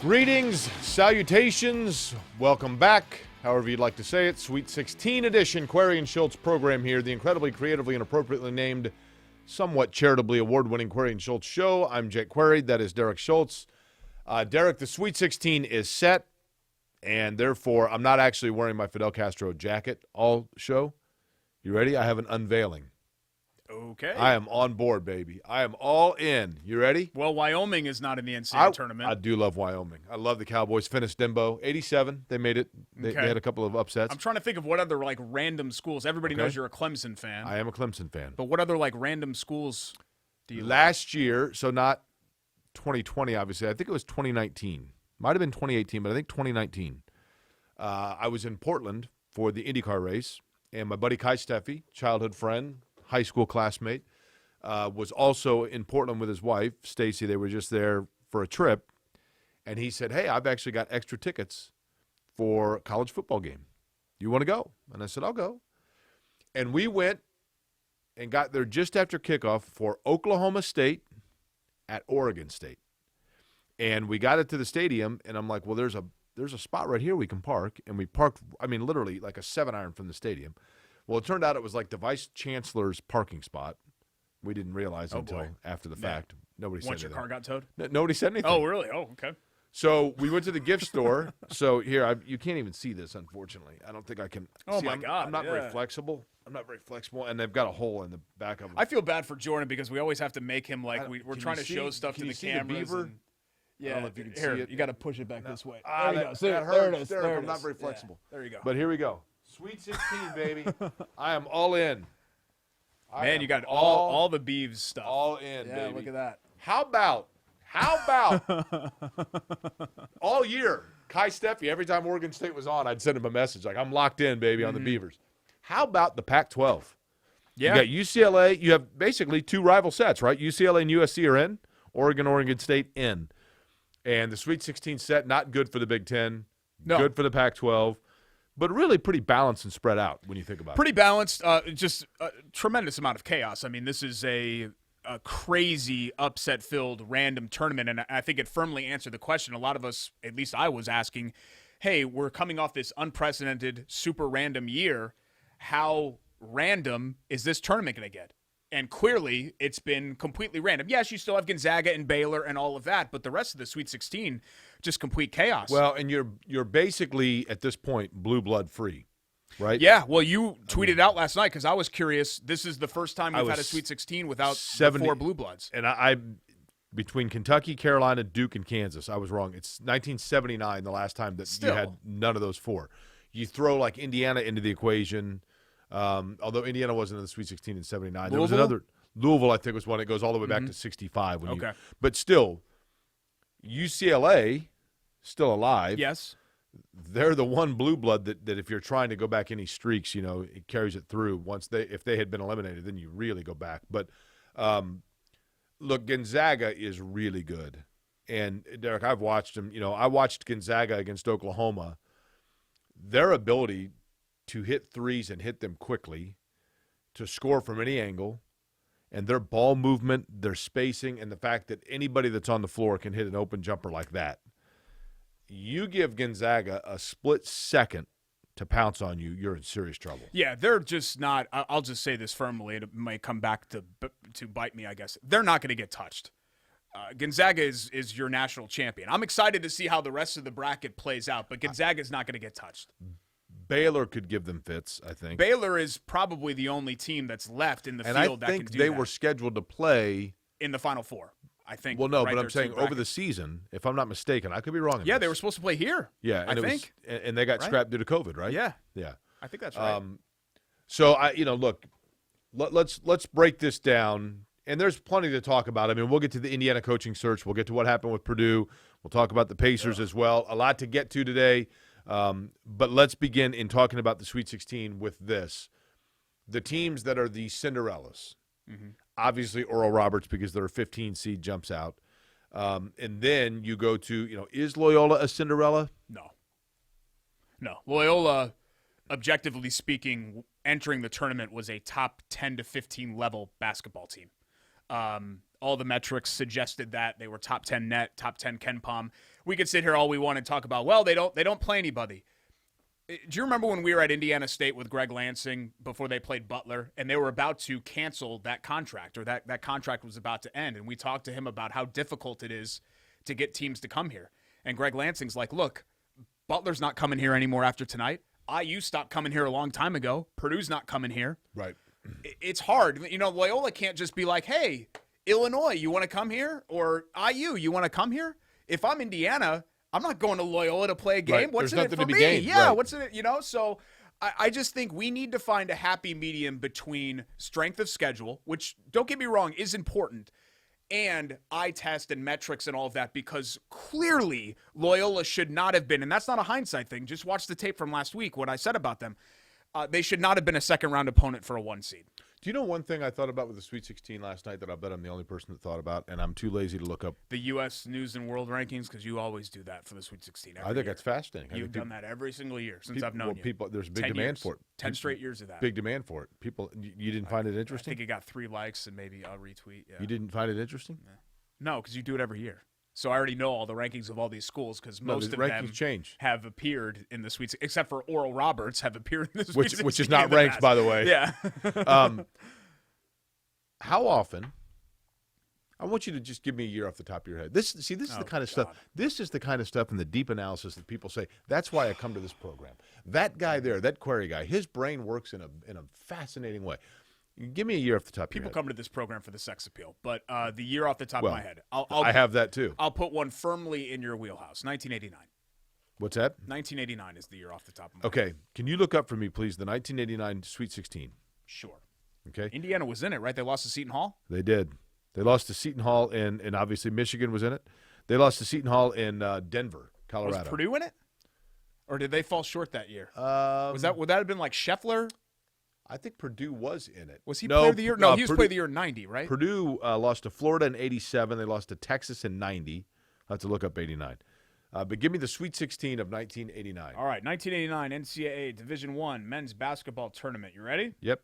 Greetings, salutations, welcome back, however you'd like to say it. Sweet 16 edition, Query and Schultz program here, the incredibly creatively and appropriately named, somewhat charitably award-winning Query and Schultz show. I'm Jake Query, that is Derek Schultz. Derek, the Sweet 16 is set, and therefore I'm not actually wearing my Fidel Castro jacket all show. You ready? I have an unveiling. Okay. I am on board, baby. I am all in. You ready? Well, Wyoming is not in the NCAA tournament. I do love Wyoming. I love the Cowboys. Finished Denbo. 87. They made it. They had a couple of upsets. I'm trying to think of what other, random schools. Everybody knows you're a Clemson fan. I am a Clemson fan. But what other, random schools do you Last year, so not 2020, obviously. I think it was 2019. Might have been 2018, but I think 2019. I was in Portland for the IndyCar race, and my buddy Kai Steffi, childhood friend, high school classmate, was also in Portland with his wife, Stacy. They were just there for a trip. And he said, hey, I've actually got extra tickets for a college football game. You want to go? And I said, I'll go. And we went and got there just after kickoff for Oklahoma State at Oregon State. And we got it to the stadium, and I'm like, well, there's a spot right here we can park. And we parked, literally like a 7-iron from the stadium. Well, it turned out it was like the vice chancellor's parking spot. We didn't realize until after the fact. Nobody said anything. Once your car got towed? Nobody said anything. Oh, really? Oh, okay. So we went to the gift store. So here, you can't even see this, unfortunately. I don't think I can. Oh, see, my God. I'm not very flexible. And they've got a hole in the back of them. I feel bad for Jordan because we always have to make him we're trying to show stuff to the cameras. The Beaver? Yeah, I don't know if you can here, see it. you got to push it back this way. There you go. That hurts. There it is. Derek, I'm not very flexible. Yeah, there you go. But here we go. Sweet 16, baby. I am all in. Man, you got all the Beavs stuff. All in, yeah, baby. Look at that. How about all year, Kai Steffi, every time Oregon State was on, I'd send him a message like, I'm locked in, baby, on the Beavers. How about the Pac-12? Yeah. You got UCLA. You have basically two rival sets, right? UCLA and USC are in. Oregon State in. And the Sweet 16 set, not good for the Big Ten. No. Good for the Pac-12. But really pretty balanced and spread out when you think about it. Pretty balanced. Just a tremendous amount of chaos. I mean, this is a crazy upset-filled random tournament, and I think it firmly answered the question a lot of us, at least I was asking, hey, we're coming off this unprecedented, super random year. How random is this tournament going to get? And clearly, it's been completely random. Yes, you still have Gonzaga and Baylor and all of that, but the rest of the Sweet 16, just complete chaos. Well, and you're basically, at this point, blue blood free, right? Yeah, well, you tweeted out last night because I was curious. This is the first time we've had a Sweet 16 without the 4 blue bloods. And I between Kentucky, Carolina, Duke, and Kansas, I was wrong. It's 1979, the last time that you had none of those 4. You throw, like, Indiana into the equation. Although Indiana wasn't in the Sweet 16 in 79. There was another – Louisville, I think, was one. It goes all the way back to 65. But still, UCLA, still alive. Yes. They're the one blue blood that if you're trying to go back any streaks, it carries it through. If they had been eliminated, then you really go back. But, look, Gonzaga is really good. And, Derek, I've watched them. I watched Gonzaga against Oklahoma. Their ability – to hit threes and hit them quickly, to score from any angle, and their ball movement, their spacing, and the fact that anybody that's on the floor can hit an open jumper like that. You give Gonzaga a split second to pounce on you, you're in serious trouble. Yeah, they're just not – I'll just say this firmly. It might come back to bite me, I guess. They're not going to get touched. Gonzaga is your national champion. I'm excited to see how the rest of the bracket plays out, but Gonzaga is not going to get touched. Baylor could give them fits, I think. Baylor is probably the only team that's left in the field that can do that. And I think they were scheduled to play in the Final Four, I think. Well, no, but I'm saying over the season, if I'm not mistaken, I could be wrong. Yeah, they were supposed to play here. Yeah, and I think. And they got scrapped due to COVID, right? Yeah. Yeah. I think that's right. So, look, let's break this down. And there's plenty to talk about. I mean, we'll get to the Indiana coaching search. We'll get to what happened with Purdue. We'll talk about the Pacers as well. A lot to get to today. But let's begin in talking about the Sweet 16 with this. The teams that are the Cinderellas. Obviously, Oral Roberts, because their 15 seed jumps out. And then you go to, is Loyola a Cinderella? No. Loyola, objectively speaking, entering the tournament was a top 10 to 15 level basketball team. All the metrics suggested that they were top 10 net, top 10 Ken Pom. We could sit here all we want and talk about, well, they don't play anybody. Do you remember when we were at Indiana State with Greg Lansing before they played Butler, and they were about to cancel that contract, or that contract was about to end, and we talked to him about how difficult it is to get teams to come here. And Greg Lansing's like, look, Butler's not coming here anymore after tonight. IU stopped coming here a long time ago. Purdue's not coming here. Right. It's hard. Loyola can't just be like, hey, Illinois, you want to come here? Or IU, you want to come here? If I'm Indiana, I'm not going to Loyola to play a game. Right. What's There's in it nothing for to be me? gained. Yeah, Right. what's in it? So I just think we need to find a happy medium between strength of schedule, which, don't get me wrong, is important, and eye test and metrics and all of that, because clearly Loyola should not have been, and that's not a hindsight thing. Just watch the tape from last week, what I said about them. They should not have been a second-round opponent for a 1 seed. Do you know one thing I thought about with the Sweet 16 last night that I bet I'm the only person that thought about, and I'm too lazy to look up? The U.S. News and World Rankings, because you always do that for the Sweet 16 every I think year. that's fascinating. You've done that every single year since I've known you. People, there's big 10 demand years. for it. 10 straight years of that. Big demand for it. People, you didn't find it I interesting? think it got 3 likes and maybe a retweet. Yeah. You didn't find it interesting? No, because you do it every year. So I already know all the rankings of all these schools, because most the of rankings them change. have appeared in the Sweet 16, except for Oral Roberts have appeared in the Sweet 16. Which is not in the ranked, past. by the way. Yeah. How often? I want you to just give me a year off the top of your head. This is the kind of stuff. This is the kind of stuff in the deep analysis that people say, that's why I come to this program. That guy there, that query guy, his brain works in a fascinating way. Give me a year off the top of your People head. come to this program for the sex appeal, but the year off the top of my head, I have that too. I'll put one firmly in your wheelhouse. 1989. What's that? 1989 is the year off the top of my head. Okay. Can you look up for me, please, the 1989 Sweet 16? Sure. Okay. Indiana was in it, right? They lost to Seton Hall? They did. They lost to Seton Hall, and obviously Michigan was in it. They lost to Seton Hall in Denver, Colorado. Was Purdue in it? Or did they fall short that year? Would that have been like Scheffler? I think Purdue was in it. Was he player of the year? No, he was Purdue, player of the year in 90, right? Purdue lost to Florida in 87. They lost to Texas in 90. I'll have to look up 89. But give me the Sweet 16 of 1989. All right, 1989 NCAA Division I men's basketball tournament. You ready? Yep.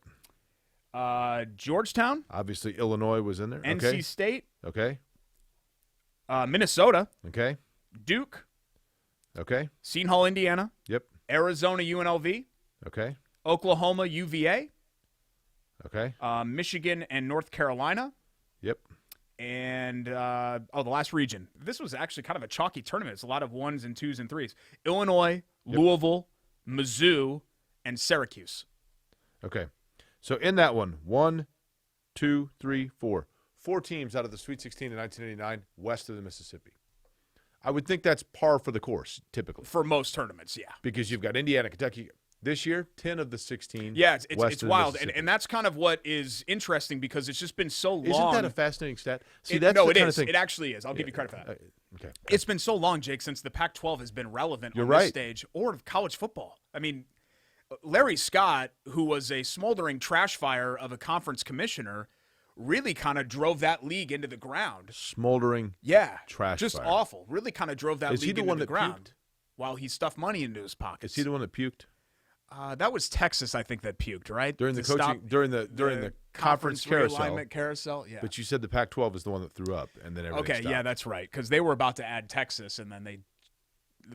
Georgetown. Obviously, Illinois was in there. NC Okay. State. Okay. Minnesota. Okay. Duke. Okay. Seton Hall, Indiana. Yep. Arizona, UNLV. Okay. Oklahoma, UVA. Okay. Michigan and North Carolina. Yep. And the last region. This was actually kind of a chalky tournament. It's a lot of 1s and 2s and 3s. Illinois, Louisville, Mizzou, and Syracuse. Okay. So in that one, 1, 2, 3, 4. 4 teams out of the Sweet 16 in 1989 west of the Mississippi. I would think that's par for the course, typically. For most tournaments, yeah. Because you've got Indiana, Kentucky. This year, 10 of the 16. Yeah, it's west of the wild. Mississippi. And that's kind of what is interesting, because it's just been so long. Isn't that a fascinating stat? See, No, that's the it kind is. of thing. It actually is. I'll give you credit for that. Okay. It's been so long, Jake, since the Pac-12 has been relevant You're on right. this stage, or college football. I mean, Larry Scott, who was a smoldering trash fire of a conference commissioner, really kind of drove that league into the ground. Smoldering. Yeah. Trash just fire. awful. Really kind of drove that Is he league the into one the that ground puked? while he stuffed money into his pockets. Is he the one that puked? That was Texas, I think, that puked, right? During the To coaching, stop during the conference carousel. realignment carousel. Yeah. But you said the Pac-12 is the one that threw up, and then everything Okay, stopped. yeah, that's right. Because they were about to add Texas, and then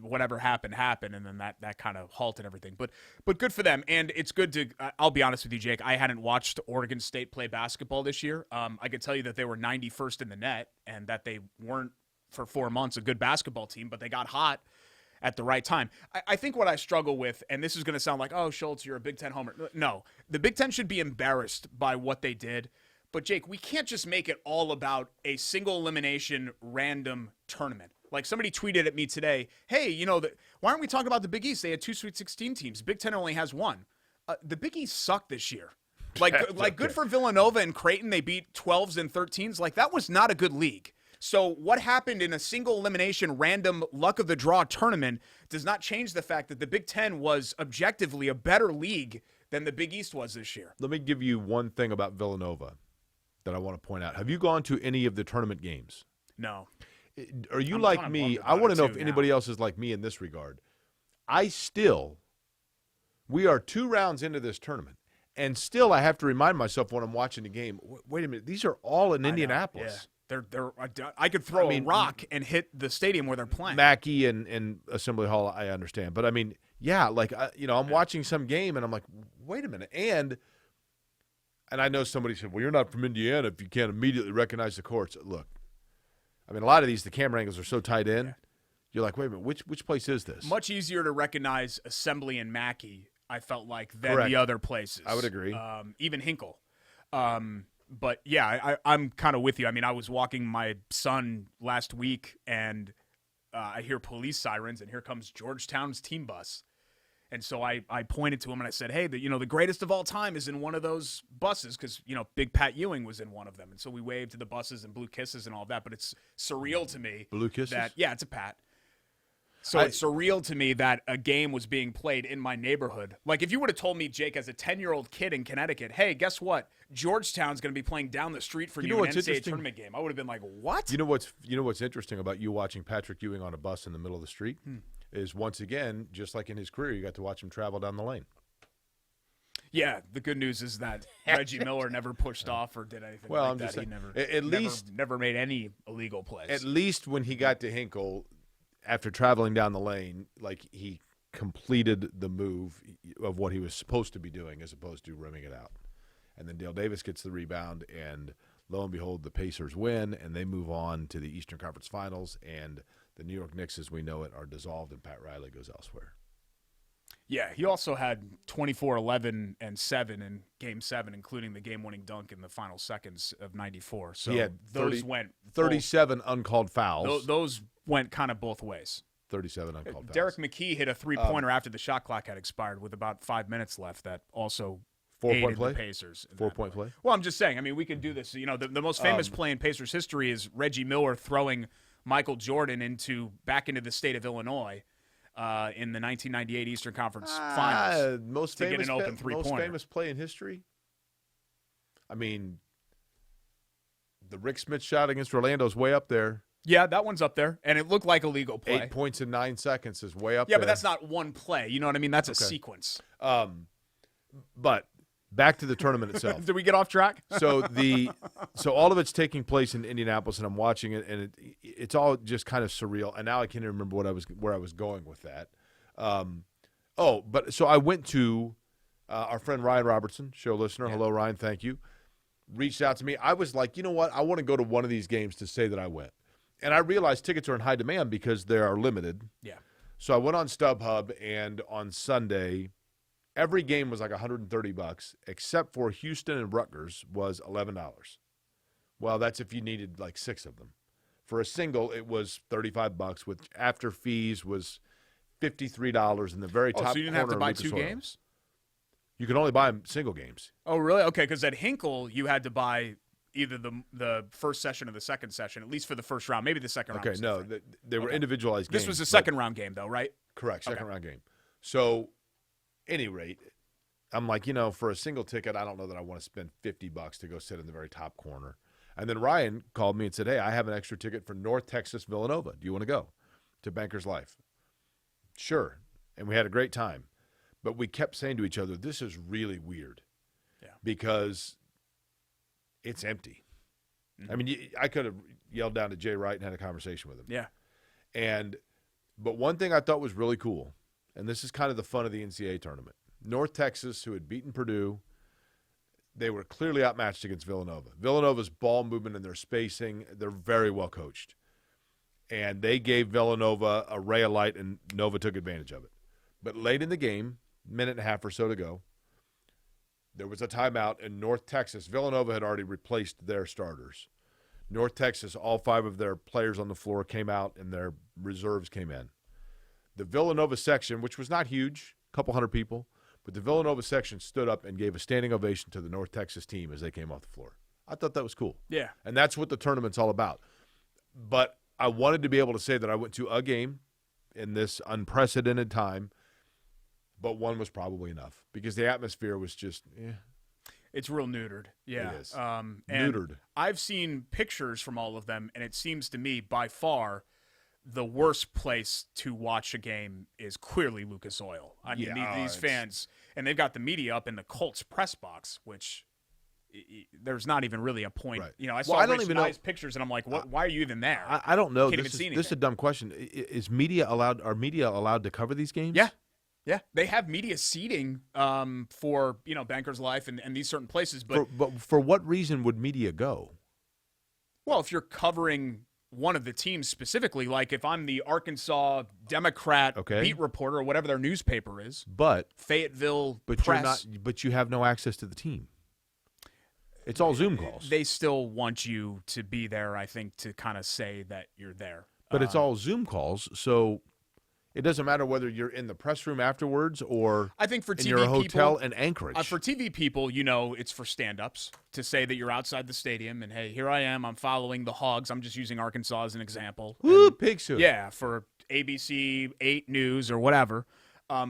whatever happened, and then that kind of halted everything. But good for them, and it's good to. I'll be honest with you, Jake. I hadn't watched Oregon State play basketball this year. I could tell you that they were 91st in the net, and that they weren't for 4 months a good basketball team, but they got hot at the right time. I think what I struggle with, and this is going to sound like, oh, Schultz, you're a Big Ten homer. No, the Big Ten should be embarrassed by what they did. But, Jake, we can't just make it all about a single elimination random tournament. Like somebody tweeted at me today, hey, why aren't we talking about the Big East? They had 2 Sweet 16 teams. Big Ten only has 1. The Big East sucked this year. Like good for Villanova and Creighton. They beat 12s and 13s. Like, that was not a good league. So what happened in a single elimination random luck of the draw tournament does not change the fact that the Big Ten was objectively a better league than the Big East was this year. Let me give you one thing about Villanova that I want to point out. Have you gone to any of the tournament games? No. Are you I'm like kinda me? bummed I want about to know it if too anybody now. else is like me in this regard. We are 2 rounds into this tournament, And still, I have to remind myself when I'm watching the game, wait a minute, these are all in Indianapolis. Yeah. I could throw a rock and hit the stadium where they're playing. Mackey and Assembly Hall, I understand. But, I mean, yeah, like, I'm watching some game, and I'm like, wait a minute. And I know somebody said, well, you're not from Indiana if you can't immediately recognize the courts. Look, I mean, a lot of these, the camera angles are so tight in. Yeah. You're like, wait a minute, which place is this? Much easier to recognize Assembly and Mackey, I felt like, than Correct. the other places. I would agree. Even Hinkle. But, yeah, I'm kind of with you. I mean, I was walking my son last week, and I hear police sirens, and here comes Georgetown's team bus. And so I pointed to him, and I said, hey, the greatest of all time is in one of those buses because, Big Pat Ewing was in one of them. And so we waved to the buses and blew kisses and all that. But it's surreal to me. Blue kisses? Yeah, it's a Pat. So it's surreal to me that a game was being played in my neighborhood. Like, if you would have told me, Jake, as a 10-year-old kid in Connecticut, hey, guess what? Georgetown's going to be playing down the street for you an NCAA tournament game. I would have been like, what? You know what's interesting about you watching Patrick Ewing on a bus in the middle of the street is, once again, just like in his career, you got to watch him travel down the lane. Yeah, the good news is that Reggie Miller never pushed off or did anything well, like I'm that. Just saying, He never made any illegal plays. At least when he got to Hinkle, after traveling down the lane, like, he completed the move of what he was supposed to be doing as opposed to rimming it out. And then Dale Davis gets the rebound, and lo and behold, the Pacers win, and they move on to the Eastern Conference Finals, and the New York Knicks, as we know it, are dissolved, and Pat Riley goes elsewhere. Yeah, he also had 24, 11, and 7 in Game 7, including the game-winning dunk in the final seconds of 94. So he had those went 37 uncalled fouls. Those went kind of both ways. 37 uncalled fouls. Derek McKee hit a three-pointer after the shot clock had expired with about 5 minutes left that also aided the Pacers. 4-point play? Well, I'm just saying. I mean, we can do this. The most famous play in Pacers history is Reggie Miller throwing Michael Jordan back into the state of Illinois in the 1998 Eastern Conference Finals most to famous, get an open three-pointer. Most famous play in history? I mean, the Rick Smith shot against Orlando's way up there. Yeah, that one's up there, and it looked like a legal play. 8 points in 9 seconds is way up there. Yeah, but that's not one play. You know what I mean? That's a sequence. But back to the tournament itself. Did we get off track? So all of it's taking place in Indianapolis, and I'm watching it, and it's all just kind of surreal. And now I can't even remember where I was going with that. So I went to our friend Ryan Robertson, show listener. Yeah. Hello, Ryan. Thank you. Reached out to me. I was like, you know what? I want to go to one of these games to say that I went. And I realized tickets are in high demand because they are limited. Yeah. So I went on StubHub, and on Sunday, every game was like $130, except for Houston and Rutgers was $11. Well, that's if you needed like 6 of them. For a single, it was $35, which after fees was $53 in the very top corner. So you didn't have to buy 2 games? You can only buy single games. Oh, really? Okay, because at Hinkle, you had to buy either the first session or the second session, at least for the first round, maybe the second round. Okay, no, they were individualized games. This was a second round game, though, right? Correct, second round game. So, any rate, I'm like, for a single ticket, I don't know that I want to spend $50 to go sit in the very top corner. And then Ryan called me and said, hey, I have an extra ticket for North Texas Villanova. Do you want to go to Bankers Life? Sure. And we had a great time. But we kept saying to each other, this is really weird. Yeah. Because it's empty. Mm-hmm. I mean, I could have yelled down to Jay Wright and had a conversation with him. Yeah. But one thing I thought was really cool, and this is kind of the fun of the NCAA tournament, North Texas, who had beaten Purdue, they were clearly outmatched against Villanova. Villanova's ball movement and their spacing, they're very well coached. And they gave Villanova a ray of light, and Nova took advantage of it. But late in the game, minute and a half or so to go, there was a timeout in North Texas. Villanova had already replaced their starters. North Texas, all 5 of their players on the floor came out, and their reserves came in. The Villanova section, which was not huge, a couple hundred people, but the Villanova section stood up and gave a standing ovation to the North Texas team as they came off the floor. I thought that was cool. Yeah. And that's what the tournament's all about. But I wanted to be able to say that I went to a game in this unprecedented time, but one was probably enough because the atmosphere was just, It's real neutered. Yeah. It is. Neutered. I've seen pictures from all of them, and it seems to me by far the worst place to watch a game is clearly Lucas Oil. I mean, these fans, and they've got the media up in the Colts press box, which there's not even really a point. Right. You know, I saw Rich Nye's pictures, and I'm like, what? Why are you even there? I don't know. Can't This even see is a dumb question. Are media allowed to cover these games? Yeah. Yeah, they have media seating for, Bankers Life and these certain places. But for what reason would media go? Well, if you're covering one of the teams specifically, like if I'm the Arkansas Democrat beat reporter or whatever their newspaper is, Fayetteville Press. But you have no access to the team. It's all Zoom calls. They still want you to be there, I think, to kind of say that you're there. But it's all Zoom calls, so it doesn't matter whether you're in the press room afterwards or I think for TV in your hotel people, in Anchorage. For TV people, it's for stand-ups to say that you're outside the stadium and, hey, here I am. I'm following the Hogs. I'm just using Arkansas as an example. Woo, pig soup. Yeah, for ABC 8 News or whatever.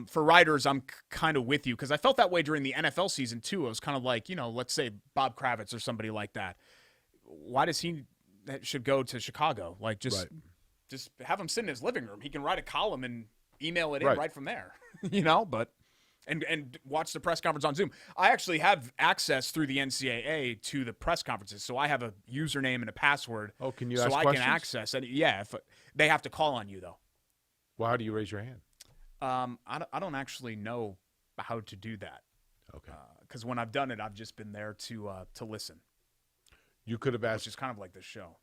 For writers, I'm kind of with you because I felt that way during the NFL season, too. I was kind of like, let's say Bob Kravitz or somebody like that. Why does he should go to Chicago? Like, just have him sit in his living room. He can write a column and email it in right from there, but and watch the press conference on Zoom. I actually have access through the NCAA to the press conferences, so I have a username and a password. Oh, can you so ask I questions? can access it. Yeah, if they have to call on you though. Well, how do you raise your hand? I don't actually know how to do that. Okay. Because when I've done it, I've just been there to listen. You could have asked. Which is kind of like this show.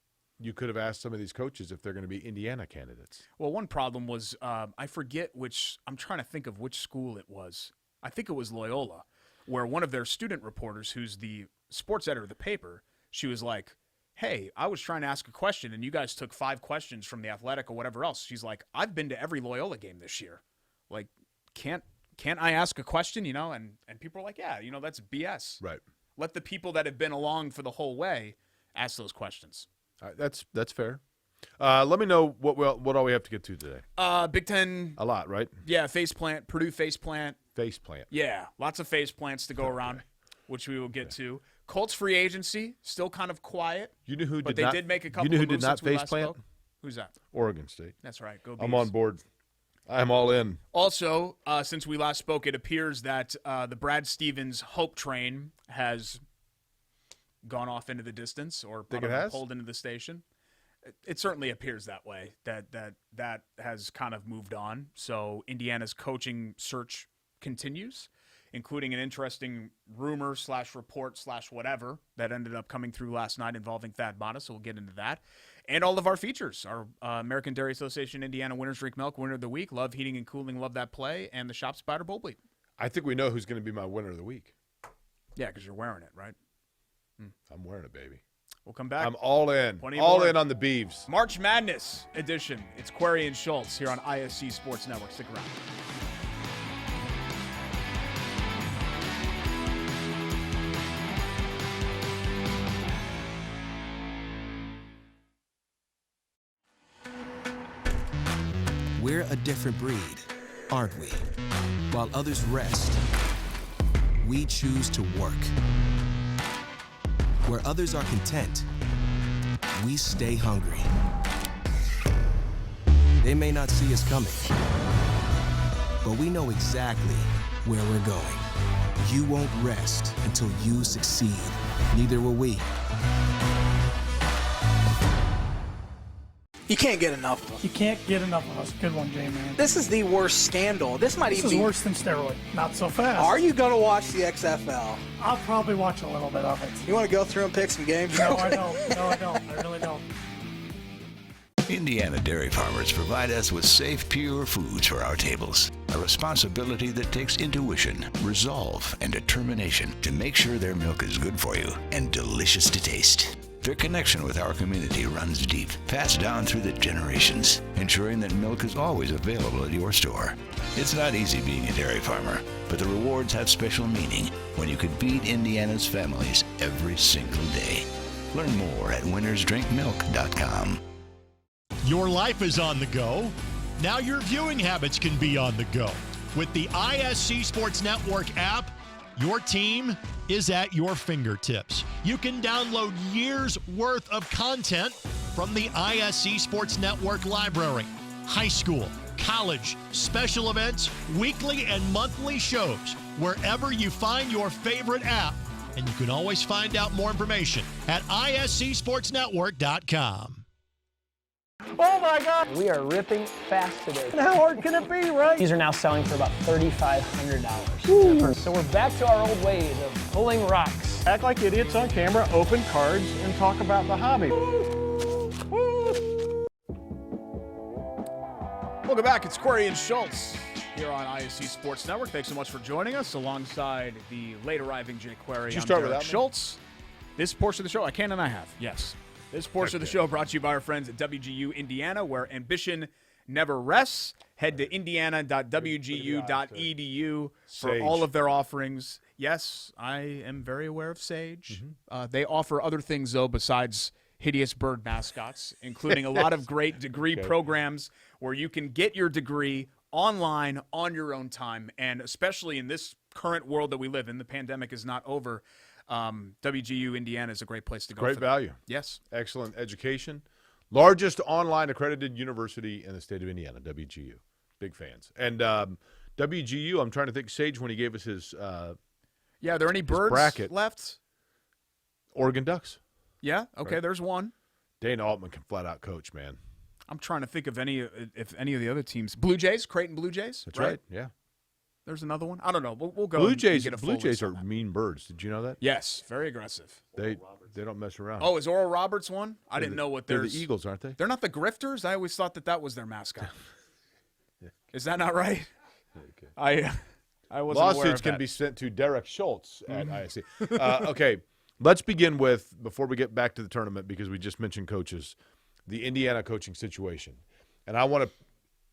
You could have asked some of these coaches if they're going to be Indiana candidates. Well, one problem was I forget which. I'm trying to think of which school it was. I think it was Loyola, where one of their student reporters, who's the sports editor of the paper, she was like, hey, I was trying to ask a question, and you guys took 5 questions from The Athletic or whatever else. She's like, I've been to every Loyola game this year. Like, can't I ask a question, And people are like, yeah, that's BS. Right. Let the people that have been along for the whole way ask those questions. That's fair. Let me know what all we have to get to today. Big Ten. A lot, right? Yeah, faceplant. Purdue faceplant. Faceplant. Yeah, lots of faceplants to go around, which we will get to. Colts free agency, still kind of quiet. You know who but did not? They did make a couple You know who of moves did not since we last faceplant? spoke? Who's that? Oregon State. That's right. Go Beavs. I'm on board. I'm all in. Also, since we last spoke, it appears that the Brad Stevens hope train has gone off into the distance or pulled into the station. It certainly appears that way, that has kind of moved on. So Indiana's coaching search continues, including an interesting rumor / report / whatever that ended up coming through last night involving Thad Matta, so we'll get into that. And all of our features, our American Dairy Association Indiana Winners Drink Milk, Winner of the Week, Love Heating and Cooling, Love That Play, and the Shop Spider Bowl Bleep. I think we know who's going to be my winner of the week. Yeah, because you're wearing it, right? I'm wearing it, baby. We'll come back. I'm all in. All in on the Beavs. March Madness edition. It's Query and Schultz here on ISC Sports Network. Stick around. We're a different breed, aren't we? While others rest, we choose to work. Where others are content, we stay hungry. They may not see us coming, but we know exactly where we're going. You won't rest until you succeed. Neither will we. You can't get enough of us. You can't get enough of us. Good one, J-Man. This is the worst scandal. This is worse than steroid. Not so fast. Are you going to watch the XFL? I'll probably watch a little bit of it. You want to go through and pick some games? No, I don't. No, I don't. I really don't. Indiana dairy farmers provide us with safe, pure foods for our tables. A responsibility that takes intuition, resolve, and determination to make sure their milk is good for you and delicious to taste. Their connection with our community runs deep, passed down through the generations, ensuring that milk is always available at your store. It's not easy being a dairy farmer, but the rewards have special meaning when you can feed Indiana's families every single day. Learn more at winnersdrinkmilk.com. Your life is on the go. Now your viewing habits can be on the go. With the ISC Sports Network app, your team is at your fingertips. You can download years' worth of content from the ISC Sports Network library. High school, college, special events, weekly and monthly shows, wherever you find your favorite app. And you can always find out more information at iscsportsnetwork.com. Oh my God! We are ripping fast today. And how hard can it be, right? These are now selling for about $3,500. So we're back to our old ways of pulling rocks. Act like idiots on camera, open cards, and talk about the hobby. Welcome back. It's Corey and Schultz here on ISC Sports Network. Thanks so much for joining us alongside the late arriving Jay Query. Did you I'm start Derek with that, Schultz. This portion of the show, I can and I have. Yes. This portion of the show brought to you by our friends at WGU Indiana, where ambition never rests. Head to indiana.wgu.edu for Sage. all of their offerings. Yes, I am very aware of Sage. They offer other things, though, besides hideous bird mascots, including a lot of great degree programs where you can get your degree online on your own time. And especially in this current world that we live in, the pandemic is not over. WGU Indiana is a great place to go. Great for that. value. Yes. Excellent education. Largest online accredited university in the state of Indiana, WGU. Big fans. And WGU, I'm trying to think, Sage, when he gave us his Yeah, are there any birds bracket. left? Oregon Ducks. Yeah? Okay, Right. there's one. Dana Altman can flat out coach, man. I'm trying to think of any of the other teams. Blue Jays, Creighton Blue Jays. That's right. Yeah. There's another one. I don't know. We'll go. Blue and Jays. get a full Blue Jays list are on that. mean birds. Did you know that? Yes, very aggressive. They don't mess around. Oh, is Oral Roberts one? I They're didn't know what they're there's. the Eagles, aren't they? They're not the Grifters. I always thought that was their mascot. Is that not right? I wasn't aware Lawsuits of can that. be sent to Derek Schultz at ISC. Okay, let's begin with, before we get back to the tournament, because we just mentioned coaches, the Indiana coaching situation. And I want to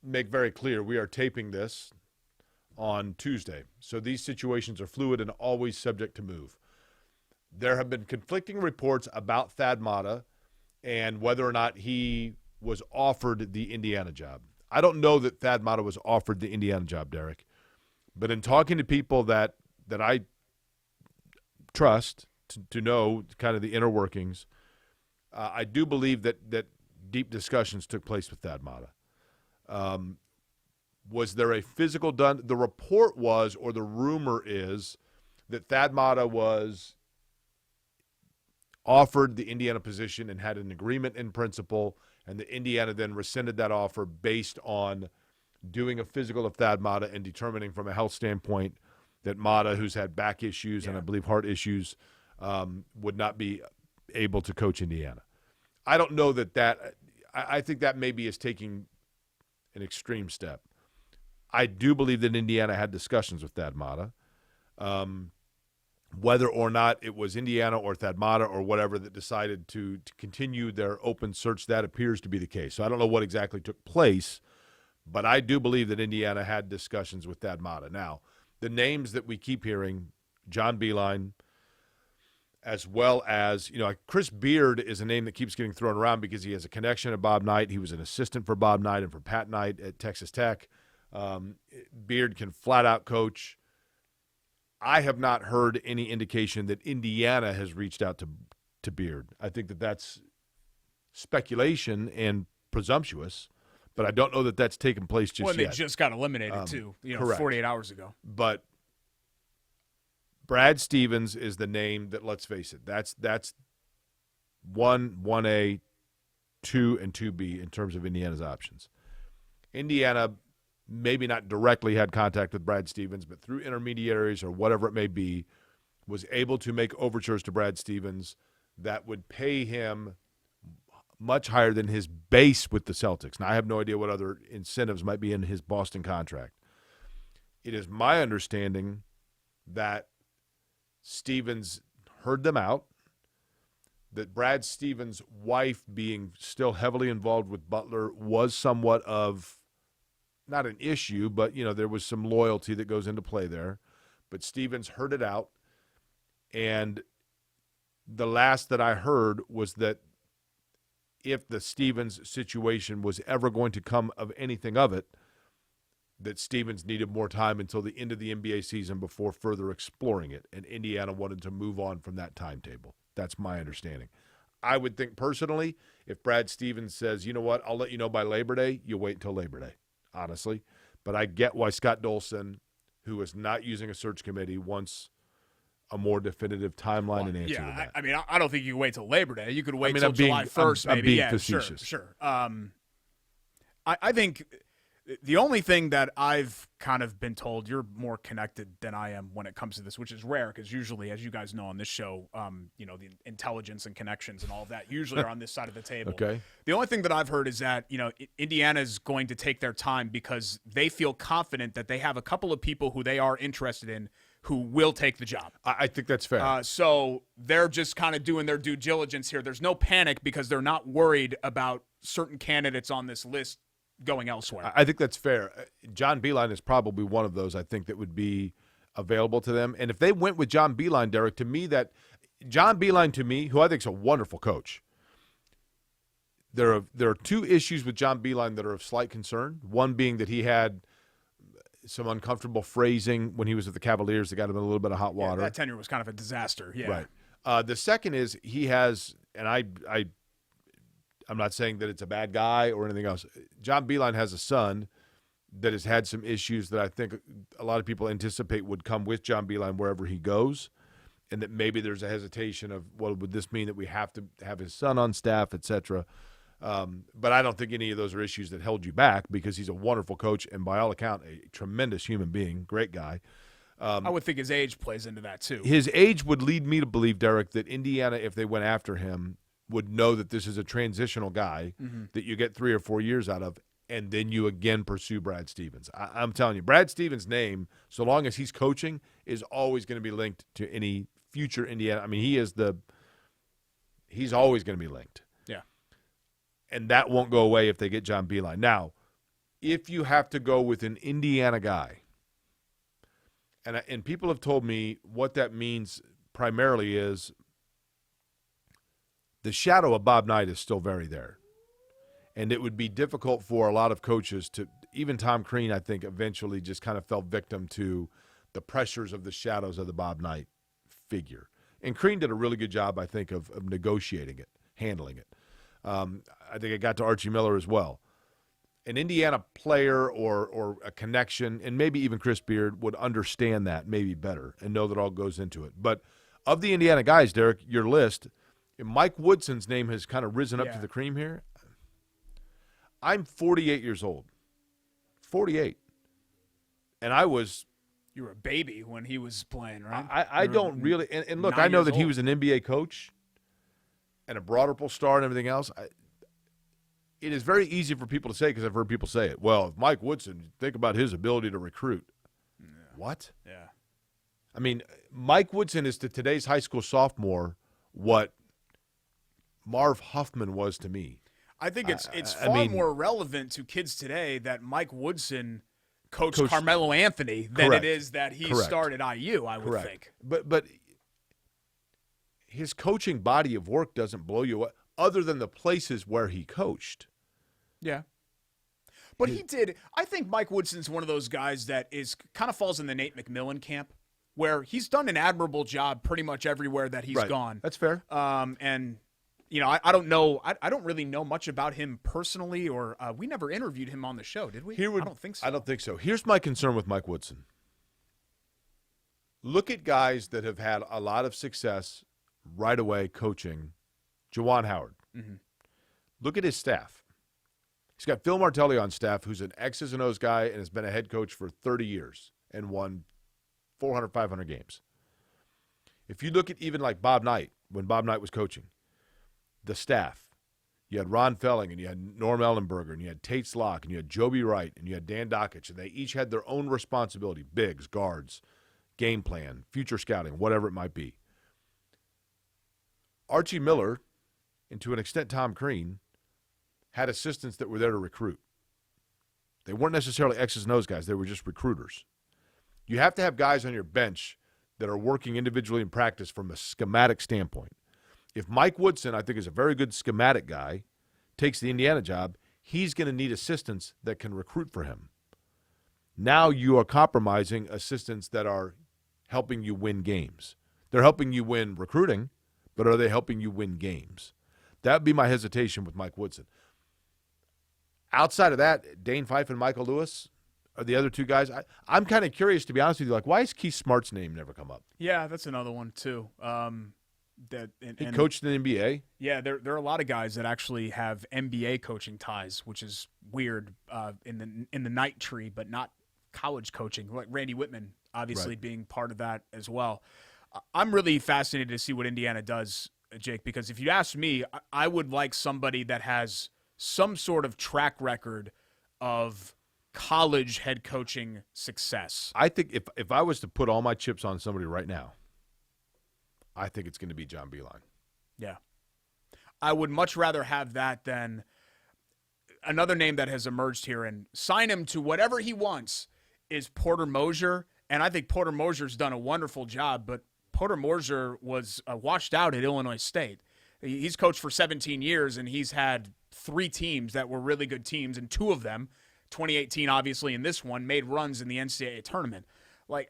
make very clear, we are taping this on Tuesday. So these situations are fluid and always subject to move. There have been conflicting reports about Thad Matta and whether or not he was offered the Indiana job. I don't know that Thad Matta was offered the Indiana job, Derek. But in talking to people that I trust to know kind of the inner workings, I do believe that deep discussions took place with Thad Matta. Was there a physical done? The report was, or the rumor is, that Thad Matta was offered the Indiana position and had an agreement in principle, and the Indiana then rescinded that offer based on doing a physical of Thad Matta and determining from a health standpoint that Matta, who's had back issues and I believe heart issues, would not be able to coach Indiana. I don't know that I think that maybe is taking an extreme step. I do believe that Indiana had discussions with Thad Matta. Whether or not it was Indiana or Thad Matta or whatever that decided to continue their open search, that appears to be the case. So I don't know what exactly took place, but I do believe that Indiana had discussions with Thad Matta. Now, the names that we keep hearing, John Beilein, as well as, Chris Beard is a name that keeps getting thrown around because he has a connection to Bob Knight. He was an assistant for Bob Knight and for Pat Knight at Texas Tech. Beard can flat out coach. I have not heard any indication that Indiana has reached out to Beard. I think that that's speculation and presumptuous, but I don't know that that's taken place just Well, yet. they just got eliminated too. Correct. 48 hours ago. But Brad Stevens is the name that, let's face it, that's 1A, 2, and 2B in terms of Indiana's options. Indiana maybe not directly had contact with Brad Stevens, but through intermediaries or whatever it may be, was able to make overtures to Brad Stevens that would pay him much higher than his base with the Celtics. Now, I have no idea what other incentives might be in his Boston contract. It is my understanding that Stevens heard them out, that Brad Stevens' wife, being still heavily involved with Butler, was somewhat of not an issue, but, there was some loyalty that goes into play there. But Stevens heard it out, and the last that I heard was that if the Stevens situation was ever going to come of anything of it, that Stevens needed more time until the end of the NBA season before further exploring it, and Indiana wanted to move on from that timetable. That's my understanding. I would think personally, if Brad Stevens says, you know what, I'll let you know by Labor Day, you wait until Labor Day. honestly. But I get why Scott Dolson, who is not using a search committee, wants a more definitive timeline and answer to that. I mean, I don't think you can wait till Labor Day. You could wait I mean, till I'm being- July 1st, I'm maybe. being Yeah, facetious. sure. I think the only thing that I've kind of been told, you're more connected than I am when it comes to this, which is rare because usually, as you guys know on this show, the intelligence and connections and all of that usually are on this side of the table. Okay. The only thing that I've heard is that, Indiana is going to take their time because they feel confident that they have a couple of people who they are interested in who will take the job. I think that's fair. So they're just kind of doing their due diligence here. There's no panic because they're not worried about certain candidates on this list going elsewhere. I think that's fair. John Beilein is probably one of those, I think, that would be available to them. And if they went with John Beilein, Derek, to me, John Beilein, to me, who I think is a wonderful coach, there are two issues with John Beilein that are of slight concern. One being that he had some uncomfortable phrasing when he was at the Cavaliers that got him in a little bit of hot water. That tenure was kind of a disaster. Yeah. Right. The second is he has, and I'm not saying that it's a bad guy or anything else. John Beilein has a son that has had some issues that I think a lot of people anticipate would come with John Beilein wherever he goes, and that maybe there's a hesitation of, well, would this mean that we have to have his son on staff, et cetera? But I don't think any of those are issues that held you back because he's a wonderful coach and, by all account, a tremendous human being, great guy. I would think his age plays into that too. His age would lead me to believe, Derek, that Indiana, if they went after him, would know that this is a transitional guy that you get 3 or 4 years out of, and then you again pursue Brad Stevens. I'm telling you, Brad Stevens' name, so long as he's coaching, is always going to be linked to any future Indiana. I mean, he's always going to be linked. Yeah. And that won't go away if they get John Beilein. Now, if you have to go with an Indiana guy, and people have told me what that means primarily is the shadow of Bob Knight is still very there. And it would be difficult for a lot of coaches to, even Tom Crean, I think, eventually just kind of fell victim to the pressures of the shadows of the Bob Knight figure. And Crean did a really good job, I think, of negotiating it, handling it. I think it got to Archie Miller as well. An Indiana player or a connection, and maybe even Chris Beard, would understand that maybe better and know that all goes into it. But of the Indiana guys, Derek, your list, Mike Woodson's name has kind of risen up to the cream here. I'm 48 years old. 48. And you were a baby when he was playing, right? I don't really – and look, I know that he was an NBA coach and a broader star and everything else. It is very easy for people to say, because I've heard people say it, well, if Mike Woodson, think about his ability to recruit. Yeah. What? Yeah. I mean, Mike Woodson is to today's high school sophomore what Marv Huffman was to me. I think it's far more relevant to kids today that Mike Woodson coached Carmelo Anthony than it is that he started IU, I would think. But his coaching body of work doesn't blow you away, other than the places where he coached. Yeah. But he did. I think Mike Woodson's one of those guys that kind of falls in the Nate McMillan camp, where he's done an admirable job pretty much everywhere that he's gone. That's fair. And I don't know. I don't really know much about him personally, or we never interviewed him on the show, did we? I don't think so. I don't think so. Here's my concern with Mike Woodson. Look at guys that have had a lot of success right away coaching. Juwan Howard. Mm-hmm. Look at his staff. He's got Phil Martelli on staff, who's an X's and O's guy and has been a head coach for 30 years and won 400, 500 games. If you look at even like Bob Knight, when Bob Knight was coaching, the staff, you had Ron Felling and you had Norm Ellenberger and you had Tate Slock and you had Joby Wright and you had Dan Dockich, and they each had their own responsibility, bigs, guards, game plan, future scouting, whatever it might be. Archie Miller, and to an extent Tom Crean, had assistants that were there to recruit. They weren't necessarily X's and O's guys. They were just recruiters. You have to have guys on your bench that are working individually in practice from a schematic standpoint. If Mike Woodson, I think, is a very good schematic guy, takes the Indiana job, he's going to need assistants that can recruit for him. Now you are compromising assistants that are helping you win games. They're helping you win recruiting, but are they helping you win games? That would be my hesitation with Mike Woodson. outside of that, Dane Fife and Michael Lewis are the other two guys. I'm kind of curious, to be honest with you. Like, why has Keith Smart's name never come up? Yeah, that's another one too. He coached in the NBA. Yeah, there are a lot of guys that actually have NBA coaching ties, which is weird in the night tree, but not college coaching. Like Randy Whitman, obviously being part of that as well. I'm really fascinated to see what Indiana does, Jake, because if you ask me, I would like somebody that has some sort of track record of college head coaching success. I think if I was to put all my chips on somebody right now, I think it's going to be John Beilein. Yeah. I would much rather have that than another name that has emerged here, and sign him to whatever he wants, is Porter Mosier. And I think Porter Mosier's done a wonderful job, but Porter Mosier was washed out at Illinois State. He's coached for 17 years, and he's had 3 teams that were really good teams, and 2 of them, 2018 obviously, and this one, made runs in the NCAA tournament. Like,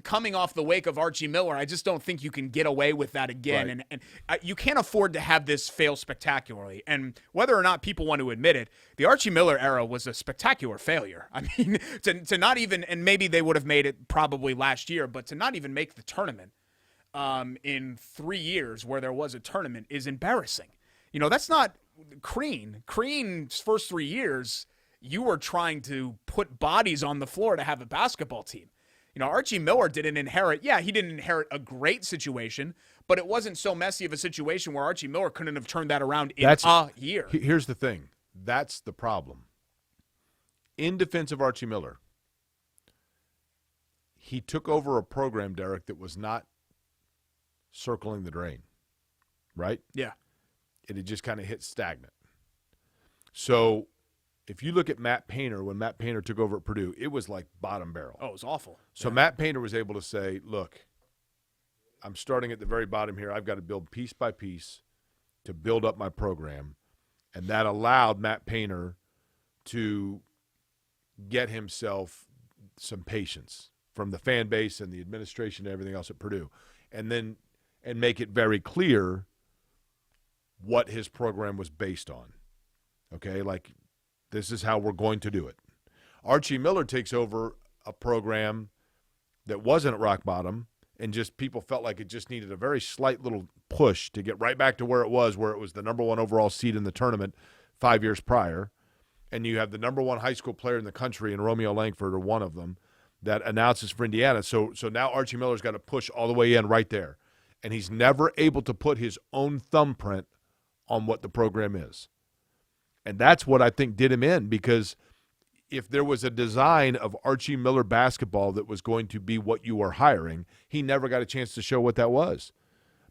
coming off the wake of Archie Miller, I just don't think you can get away with that again. Right. And you can't afford to have this fail spectacularly. And whether or not people want to admit it, the Archie Miller era was a spectacular failure. I mean, to not even, and maybe they would have made it probably last year, but to not even make the tournament in 3 years where there was a tournament is embarrassing. You know, that's not Crean. Crean's first 3 years, you were trying to put bodies on the floor to have a basketball team. You know, Archie Miller didn't inherit, he didn't inherit a great situation, but it wasn't so messy of a situation where Archie Miller couldn't have turned that around in a year. Here's the thing. That's the problem. In defense of Archie Miller, he took over a program, Derek, that was not circling the drain, right? Yeah. It had just kind of hit stagnant. So if you look at Matt Painter, when Matt Painter took over at Purdue, it was like bottom barrel. Oh, it was awful. So Matt Painter was able to say, look, I'm starting at the very bottom here. I've got to build piece by piece to build up my program. And that allowed Matt Painter to get himself some patience from the fan base and the administration and everything else at Purdue. And make it very clear what his program was based on. Okay, like, this is how we're going to do it. Archie Miller takes over a program that wasn't at rock bottom, and just people felt like it just needed a very slight little push to get right back to where it was the number 1 overall seed in the tournament 5 years prior. And you have the number 1 high school player in the country, and Romeo Langford are one of them, that announces for Indiana. So now Archie Miller's got to push all the way in right there. And he's never able to put his own thumbprint on what the program is. And that's what I think did him in, because if there was a design of Archie Miller basketball that was going to be what you were hiring, he never got a chance to show what that was,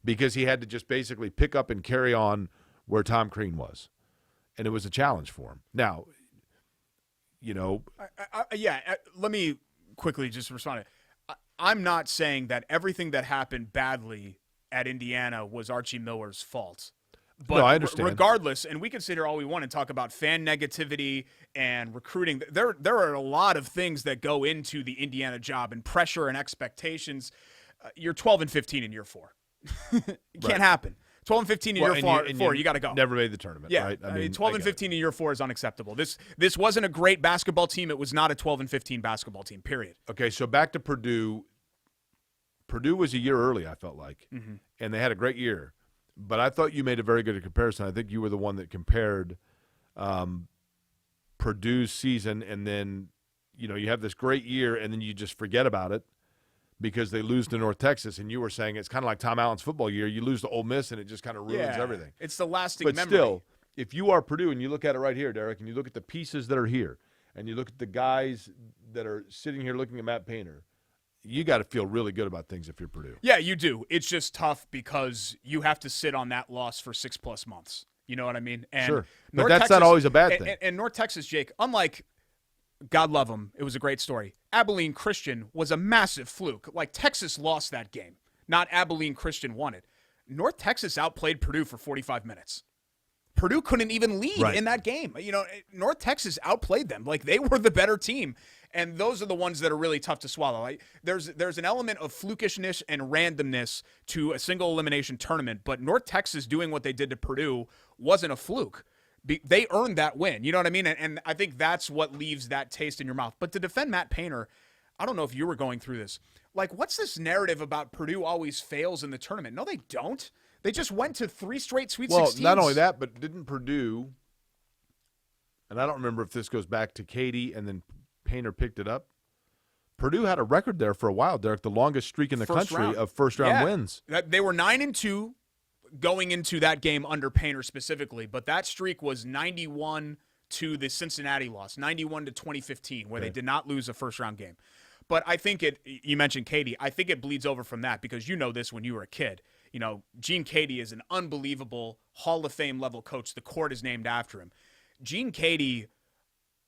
because he had to just basically pick up and carry on where Tom Crean was. And it was a challenge for him. Now, you know. Let me quickly just respond. I'm not saying that everything that happened badly at Indiana was Archie Miller's fault. But no, I understand. Regardless, and we can sit here all we want and talk about fan negativity and recruiting. There are a lot of things that go into the Indiana job, and pressure and expectations. You're 12-15 in year 4. It can't happen. 12-15 in year 4, you got to go. Never made the tournament, yeah, right? I mean 12-15 in year 4 is unacceptable. This wasn't a great basketball team. It was not a 12-15 basketball team, period. Okay, so back to Purdue. Purdue was a year early, I felt like, and they had a great year. But I thought you made a very good comparison. I think you were the one that compared Purdue's season, and then, you know, you have this great year, and then you just forget about it because they lose to North Texas. And you were saying it's kind of like Tom Allen's football year. You lose to Ole Miss, and it just kind of ruins everything. It's the lasting but memory. But still, if you are Purdue and you look at it right here, Derek, and you look at the pieces that are here, and you look at the guys that are sitting here looking at Matt Painter, you got to feel really good about things if you're Purdue. Yeah, you do. It's just tough because you have to sit on that loss for 6+ months. You know what I mean? And sure. But that's not always a bad thing. And North Texas, Jake, unlike, God love them, it was a great story. Abilene Christian was a massive fluke. Like, Texas lost that game, not Abilene Christian won it. North Texas outplayed Purdue for 45 minutes. Purdue couldn't even lead in that game. You know, North Texas outplayed them. Like, they were the better team. And those are the ones that are really tough to swallow. Like, there's an element of flukishness and randomness to a single elimination tournament, but North Texas doing what they did to Purdue wasn't a fluke. They earned that win. You know what I mean? And I think that's what leaves that taste in your mouth. But to defend Matt Painter, I don't know if you were going through this. Like, what's this narrative about Purdue always fails in the tournament? No, they don't. They just went to 3 straight Sweet 16s. Well, not only that, but didn't Purdue, and I don't remember if this goes back to Katie and then Painter picked it up. Purdue had a record there for a while, Derek, the longest streak in the country of first-round wins. They were 9-2 going into that game under Painter specifically, but that streak was 91 to the Cincinnati loss, 91 to 2015, where they did not lose a first-round game. But I think you mentioned Katie, I think it bleeds over from that because you know this when you were a kid. You know, Gene Katie is an unbelievable Hall of Fame level coach. The court is named after him. Gene Katie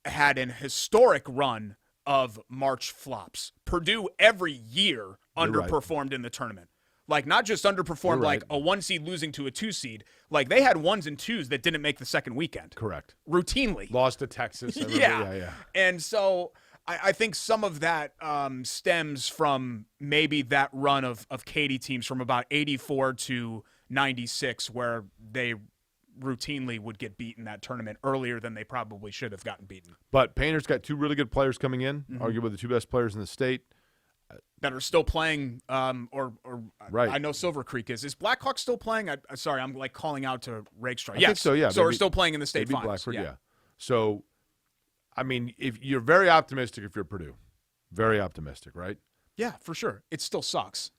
had an historic run of March flops. Purdue every year underperformed in the tournament. Like, not just underperformed like a 1 seed losing to a 2 seed. Like, they had 1s and 2s that didn't make the second weekend. Correct. Routinely. Lost to Texas. Yeah. And so I think some of that stems from maybe that run of Katie teams from about 84 to 96 where they routinely would get beaten that tournament earlier than they probably should have gotten beaten. But Painter's got 2 really good players coming in, arguably the 2 best players in the state. That are still playing, right. I know Silver Creek is. Is Blackhawk still playing? Sorry, I'm like calling out to Rakestraw. I think so, yeah. So we're still playing in the state finals. Blackford, yeah. So, I mean, if you're very optimistic if you're Purdue. Very optimistic, right? Yeah, for sure. It still sucks.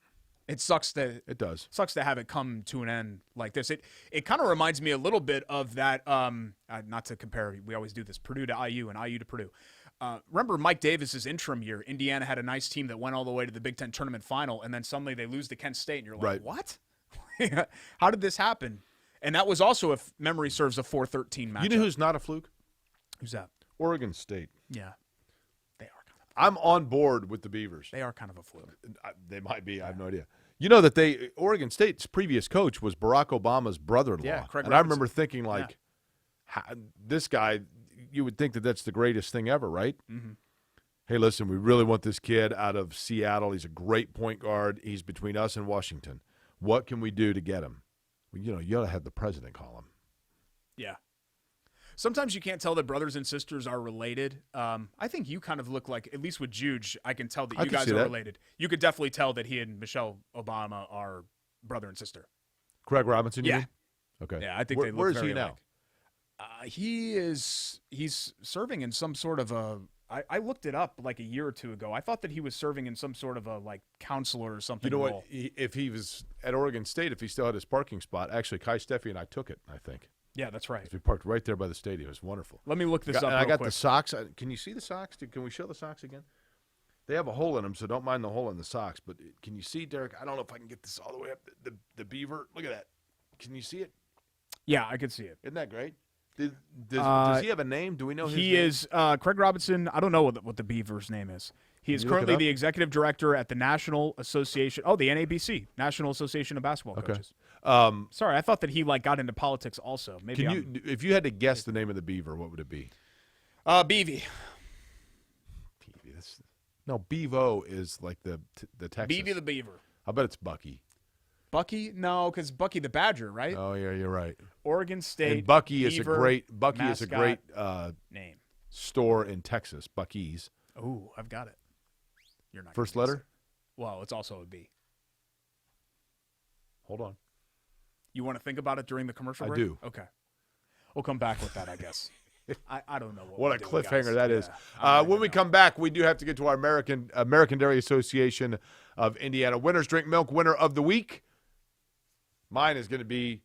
It sucks that it does. Sucks to have it come to an end like this. It kind of reminds me a little bit of that. Not to compare, we always do this. Purdue to IU and IU to Purdue. Remember Mike Davis's interim year? Indiana had a nice team that went all the way to the Big Ten tournament final, and then suddenly they lose to Kent State, and you're like, what? How did this happen? And that was also, if memory serves, a 4-13 match. You know who's not a fluke? Who's that? Oregon State. Yeah. They are kind of. I'm on board with the Beavers. They are kind of a fluke. They might be. I have no idea. You know that Oregon State's previous coach was Barack Obama's brother-in-law. Yeah, Craig and Robinson. I remember thinking, like, this guy, you would think that that's the greatest thing ever, right? Mm-hmm. Hey, listen, we really want this kid out of Seattle. He's a great point guard. He's between us and Washington. What can we do to get him? Well, you ought to have the president call him. Yeah. Sometimes you can't tell that brothers and sisters are related. I think you kind of look like, at least with Juge, I can tell that you guys are related. You could definitely tell that he and Michelle Obama are brother and sister. Craig Robinson, you yeah. mean? Okay. Yeah, I think they look where is very he now? He's serving in some sort of a I looked it up like a year or two ago. I thought that he was serving in some sort of a like counselor or something. You know role. what? If he was at Oregon State, if he still had his parking spot, actually Kai Steffi and I took it, I think. Yeah, that's right. We parked right there by the stadium. It was wonderful. Let me look this up And real I got quick. the socks. Can you see the socks? Can we show the socks again? They have a hole in them, so don't mind the hole in the socks. But can you see, Derek? I don't know if I can get this all the way up. The Beaver. Look at that. Can you see it? Yeah, I can see it. Isn't that great? Does he have a name? Do we know his name? He is Craig Robinson. I don't know what the Beaver's name is. He is currently the executive director at the National Association. Oh, the NABC, National Association of Basketball Coaches. Sorry, I thought that he got into politics also. Maybe if you had to guess the name of the Beaver, what would it be? Beavy. No, Bevo is like the Texas. Beavy the Beaver. I bet it's Bucky. Bucky? No, because Bucky the Badger, right? Oh yeah, you're right. Oregon State. And Bucky is Beaver, a great name store in Texas. Buc-ee's. Oh, I've got it. You're not first letter. Well, it's also a B. Hold on. You want to think about it during the commercial break? I do. Okay. We'll come back with that, I guess. I don't know what a cliffhanger that is. When we come back, we do have to get to our American Dairy Association of Indiana Winners Drink Milk Winner of the Week. Mine is going to be.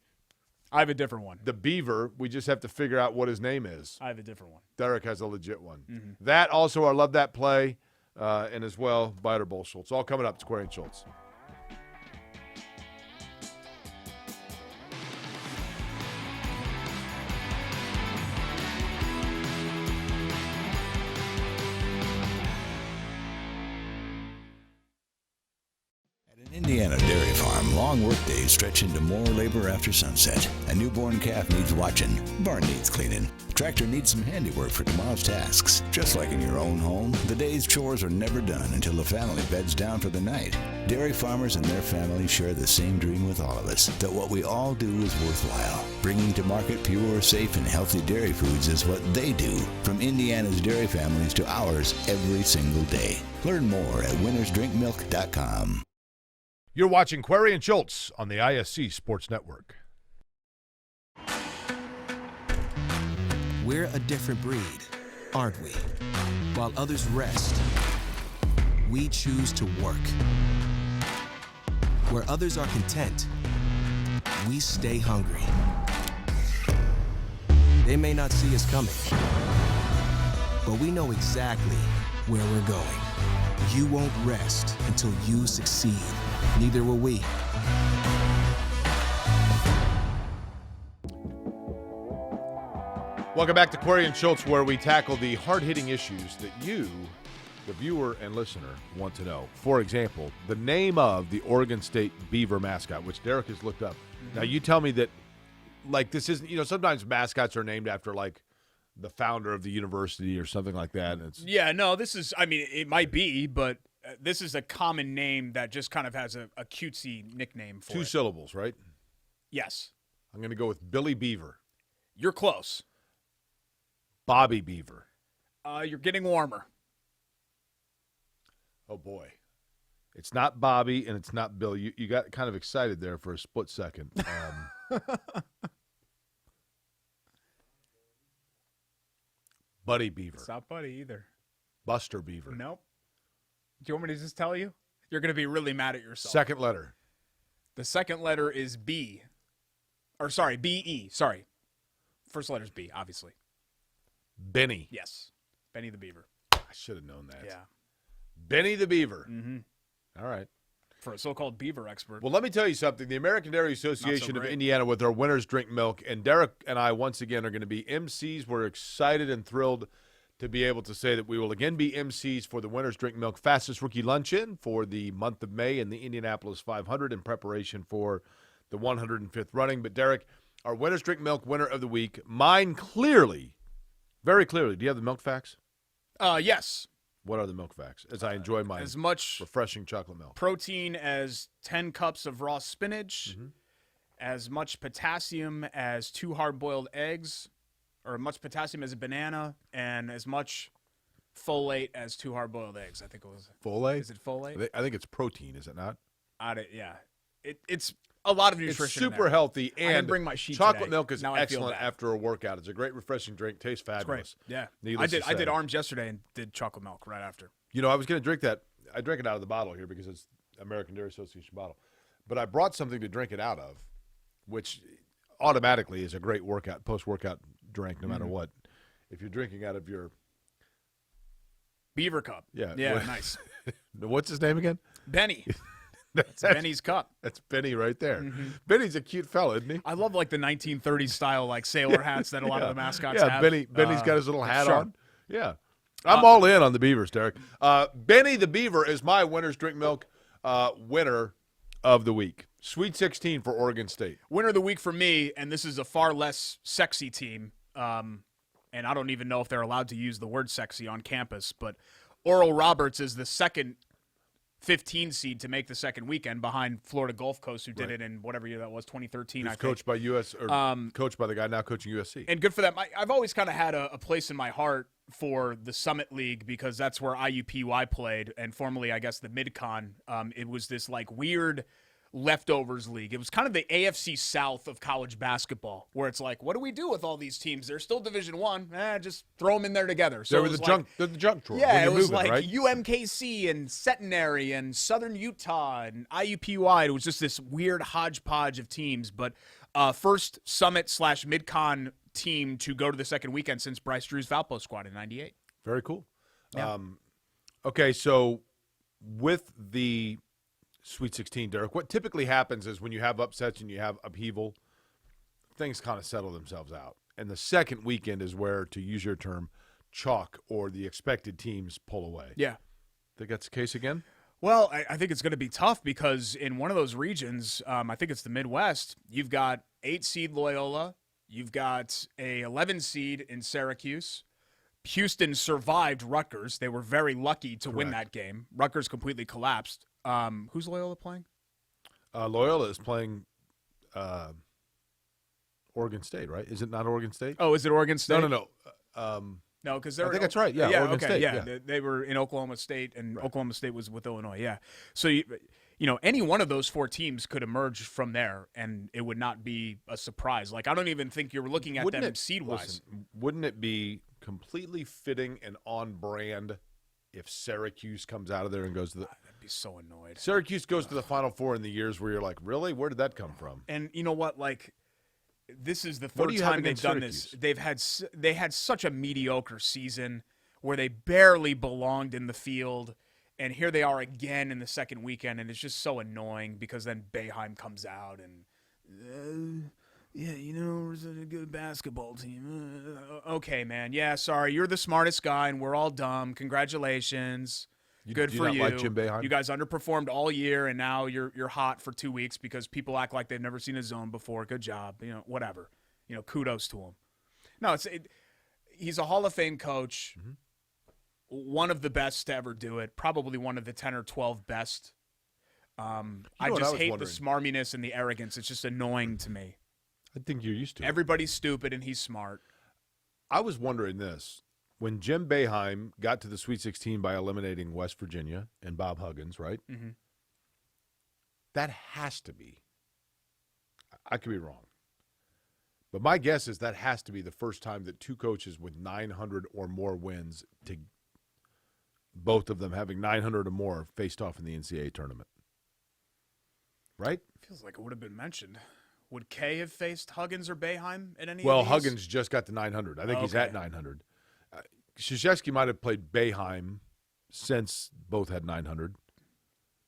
I have a different one. The Beaver. We just have to figure out what his name is. I have a different one. Derek has a legit one. Mm-hmm. That also, I love that play, and as well, Biter Bowl Schultz. All coming up. Square and Schultz. Indiana Indiana dairy farm, long workdays stretch into more labor after sunset. A newborn calf needs watching. Barn needs cleaning. Tractor needs some handiwork for tomorrow's tasks. Just like in your own home, the day's chores are never done until the family beds down for the night. Dairy farmers and their families share the same dream with all of us, that what we all do is worthwhile. Bringing to market pure, safe, and healthy dairy foods is what they do, from Indiana's dairy families to ours every single day. Learn more at winnersdrinkmilk.com. You're watching Query and Schultz on the ISC Sports Network. We're a different breed, aren't we? While others rest, we choose to work. Where others are content, we stay hungry. They may not see us coming, but we know exactly where we're going. You won't rest until you succeed. Neither will we. Welcome back to Query and Schultz, where we tackle the hard-hitting issues that you, the viewer and listener, want to know. For example, the name of the Oregon State Beaver mascot, which Derek has looked up. Now, you tell me that, like, this isn't, sometimes mascots are named after, like, the founder of the university or something like that. And Yeah, no, this is, it might be, but this is a common name that just kind of has a cutesy nickname for it. 2 syllables, right? Yes. I'm going to go with Billy Beaver. You're close. Bobby Beaver. You're getting warmer. Oh, boy. It's not Bobby and it's not Billy. You got kind of excited there for a split second. Buddy Beaver. It's not Buddy either. Buster Beaver. Nope. Do you want me to just tell you? You're going to be really mad at yourself. Second letter. The second letter is B. Or, sorry, B-E. Sorry. First letter's B, obviously. Benny. Yes. Benny the Beaver. I should have known that. Yeah. Benny the Beaver. Mm-hmm. All right. For a so-called beaver expert. Well, let me tell you something. The American Dairy Association of great. Indiana with their Winners Drink Milk, and Derek and I once again are going to be MCs. We're excited and thrilled to be able to say that we will again be MCs for the Winners Drink Milk Fastest Rookie Luncheon for the month of May in the Indianapolis 500 in preparation for the 105th running. But, Derek, our Winners Drink Milk winner of the week, mine clearly, very clearly. Do you have the milk facts? Yes. What are the milk facts? As I enjoy my as much refreshing chocolate milk. Protein as 10 cups of raw spinach, as much potassium as 2 hard-boiled eggs, or as much potassium as a banana, and as much folate as 2 hard-boiled eggs. I think it was. Folate? Is it folate? I think it's protein, is it not? Yeah. It's a lot of nutrition. It's super healthy, and I didn't bring my sheet chocolate today. milk is Now I feel excellent bad. after a workout. It's a great, refreshing drink. Tastes fabulous. It's great. Yeah. Needless to I did say. arms yesterday and did chocolate milk right after. I was going to drink that. I drank it out of the bottle here because it's American Dairy Association bottle. But I brought something to drink it out of, which automatically is a great post-workout drink, no matter what. If you're drinking out of your Beaver cup. Yeah. Nice. What's his name again? Benny. That's Benny's cup. That's Benny right there. Benny's a cute fella, isn't he? I love like the 1930s style like sailor hats that a lot of the mascots have. Benny's got his little hat sure. on. Yeah. I'm all in on the Beavers, Derek. Benny the Beaver is my Winners Drink Milk winner of the week. Sweet 16 for Oregon State. Winner of the week for me, and this is a far less sexy team, and I don't even know if they're allowed to use the word sexy on campus, but Oral Roberts is the second 15 seed to make the second weekend behind Florida Gulf Coast, who did it in whatever year that was, 2013. He's I think. coached by coached by the guy now coaching USC. And good for them. I've always kind of had a place in my heart for the Summit League because that's where IUPUI played, and formerly, I guess, the Mid-Con. It was this like weird leftovers league. It was kind of the AFC South of college basketball, where it's like, what do we do with all these teams? They're still Division I. Just throw them in there together. So they're the junk drawer. Yeah, it was moving, like right? UMKC and Centenary and Southern Utah and IUPUI. It was just this weird hodgepodge of teams. But first Summit/Mid-Con team to go to the second weekend since Bryce Drew's Valpo squad in '98. Very cool. Yeah. Okay, so with the Sweet 16, Derek, what typically happens is when you have upsets and you have upheaval, things kind of settle themselves out. And the second weekend is where, to use your term, chalk or the expected teams pull away. Yeah. Think that's the case again? Well, I think it's going to be tough because in one of those regions, I think it's the Midwest, you've got 8 seed Loyola, you've got a 11 seed in Syracuse. Houston survived Rutgers. They were very lucky to win that game. Rutgers completely collapsed. Who's Loyola playing? Loyola is playing Oregon State, right? Is it not Oregon State? Oh, is it Oregon State? No. No, because I think that's right. Yeah, Oregon okay, State. Yeah, they were in Oklahoma State, and Oklahoma State was with Illinois. Yeah, so you know, any one of those 4 teams could emerge from there, and it would not be a surprise. Like I don't even think you're looking at them seed wise. Wouldn't it be completely fitting and on brand if Syracuse comes out of there and goes to the? I'd be so annoyed. Syracuse goes to the Final Four in the years where you're like, really? Where did that come from? And you know what? Like, this is the third time they've done this. They had such a mediocre season where they barely belonged in the field, and here they are again in the second weekend, and it's just so annoying because then Boeheim comes out and, yeah, you know, we're a good basketball team. Okay, man. Yeah, sorry, you're the smartest guy, and we're all dumb. Congratulations. Good for you. Like Jim Boeheim? You guys underperformed all year, and now you're hot for 2 weeks because people act like they've never seen a zone before. Good job. You know, whatever. You know, kudos to him. No, he's a Hall of Fame coach, one of the best to ever do it, probably one of the 10 or 12 best. I just hate the smarminess and the arrogance. It's just annoying to me. I think you're used to it. Everybody's stupid, and he's smart. I was wondering this. When Jim Boeheim got to the Sweet 16 by eliminating West Virginia and Bob Huggins, right? Mm-hmm. That has to be. I could be wrong. But my guess is that has to be the first time that 2 coaches with 900 or more wins, to both of them having 900 or more, faced off in the NCAA tournament. Right? Feels like it would have been mentioned. Would Kay have faced Huggins or Boeheim at any Well, of these? Huggins just got to 900. I think he's at 900. Krzyzewski might have played Boeheim since both had 900.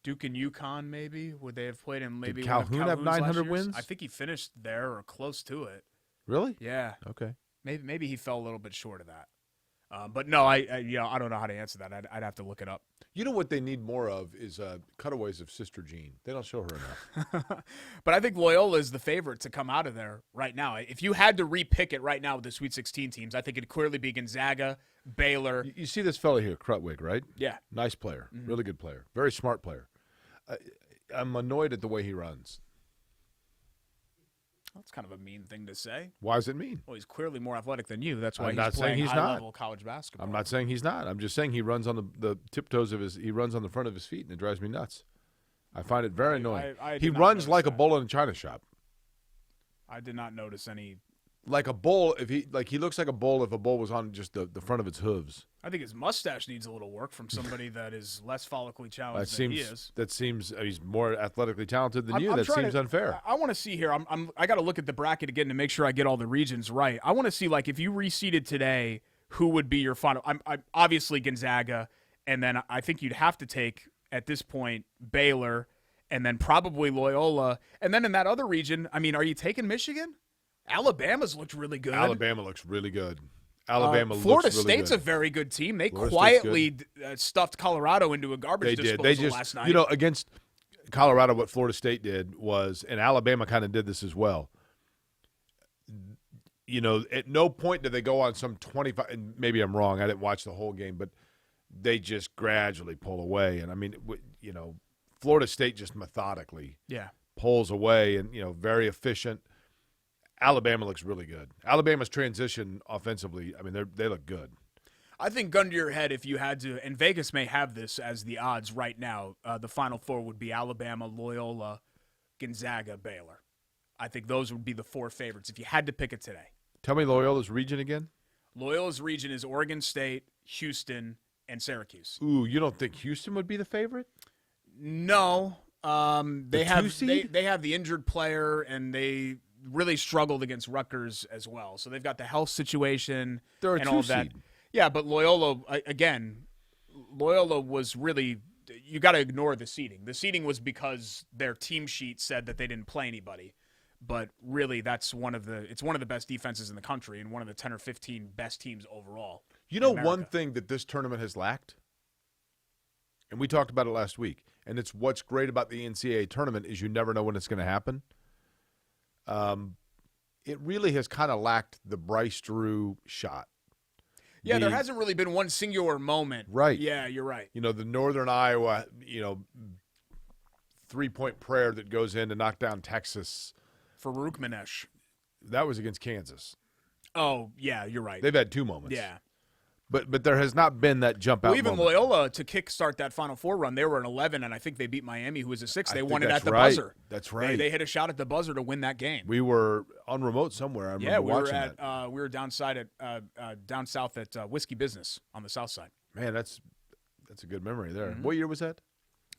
Duke and UConn, maybe? Would they have played him? Maybe Did Calhoun have 900 wins? I think he finished there or close to it. Really? Yeah. Okay. Maybe he fell a little bit short of that. But no, I don't know how to answer that. I'd have to look it up. You know what they need more of is cutaways of Sister Jean. They don't show her enough. But I think Loyola is the favorite to come out of there right now. If you had to re-pick it right now with the Sweet 16 teams, I think it'd clearly be Gonzaga, Baylor. You see this fella here, Krutwig, right? Yeah. Nice player. Really good player. Very smart player. I'm annoyed at the way he runs. That's kind of a mean thing to say. Why is it mean? Well, he's clearly more athletic than you. That's why I'm not he's saying playing he's high-level college basketball. I'm not saying he's not. I'm just saying he runs on the tiptoes of he runs on the front of his feet, and it drives me nuts. I find it very annoying. He runs like a bull in a china shop. I did not notice any. Like a bull, he looks like a bull if a bull was on just the front of its hooves. I think his mustache needs a little work from somebody that is less follically challenged than he is. That seems he's more athletically talented than you. That seems unfair. I want to see here. I got to look at the bracket again to make sure I get all the regions right. I want to see, like, if you reseeded today, who would be your final? I'm obviously Gonzaga, and then I think you'd have to take at this point Baylor, and then probably Loyola, and then in that other region, I mean, are you taking Michigan? Alabama's looked really good. Alabama looks really good. Florida looks really State's good. A very good team. They quietly stuffed Colorado into a garbage disposal They just, last night. You know, against Colorado, what Florida State did was, and Alabama kind of did this as well. You know, at no point did they go on some 25, and maybe I'm wrong, I didn't watch the whole game, but they just gradually pull away. And, I mean, you know, Florida State just methodically pulls away and, you know, very efficient. Alabama looks really good. Alabama's transition offensively, I mean, they look good. I think gun to your head, if you had to, and Vegas may have this as the odds right now, the Final Four would be Alabama, Loyola, Gonzaga, Baylor. I think those would be the 4 favorites if you had to pick it today. Tell me Loyola's region again. Loyola's region is Oregon State, Houston, and Syracuse. Ooh, you don't think Houston would be the favorite? No. They have the injured player, and they really struggled against Rutgers as well. So they've got the health situation and all of that. Yeah, but Loyola, again, Loyola was really – you got to ignore the seeding. The seeding was because their team sheet said that they didn't play anybody. But really, it's one of the best defenses in the country and one of the 10 or 15 best teams overall. You know one thing that this tournament has lacked? And we talked about it last week. And it's what's great about the NCAA tournament is you never know when it's going to happen. It really has kind of lacked the Bryce Drew shot. Yeah, there hasn't really been one singular moment. Right. Yeah, you're right. You know, the Northern Iowa, three-point prayer that goes in to knock down Texas. Farouk Manesh. That was against Kansas. Oh, yeah, you're right. They've had two moments. Yeah. But there has not been that jump out even moment. Loyola, to kickstart that Final Four run, they were an 11, and I think they beat Miami, who was a 6. They won it at the buzzer. That's right. They hit a shot at the buzzer to win that game. We were on remote somewhere. I remember watching that. We were down south at Whiskey Business on the south side. Man, that's a good memory there. What year was that?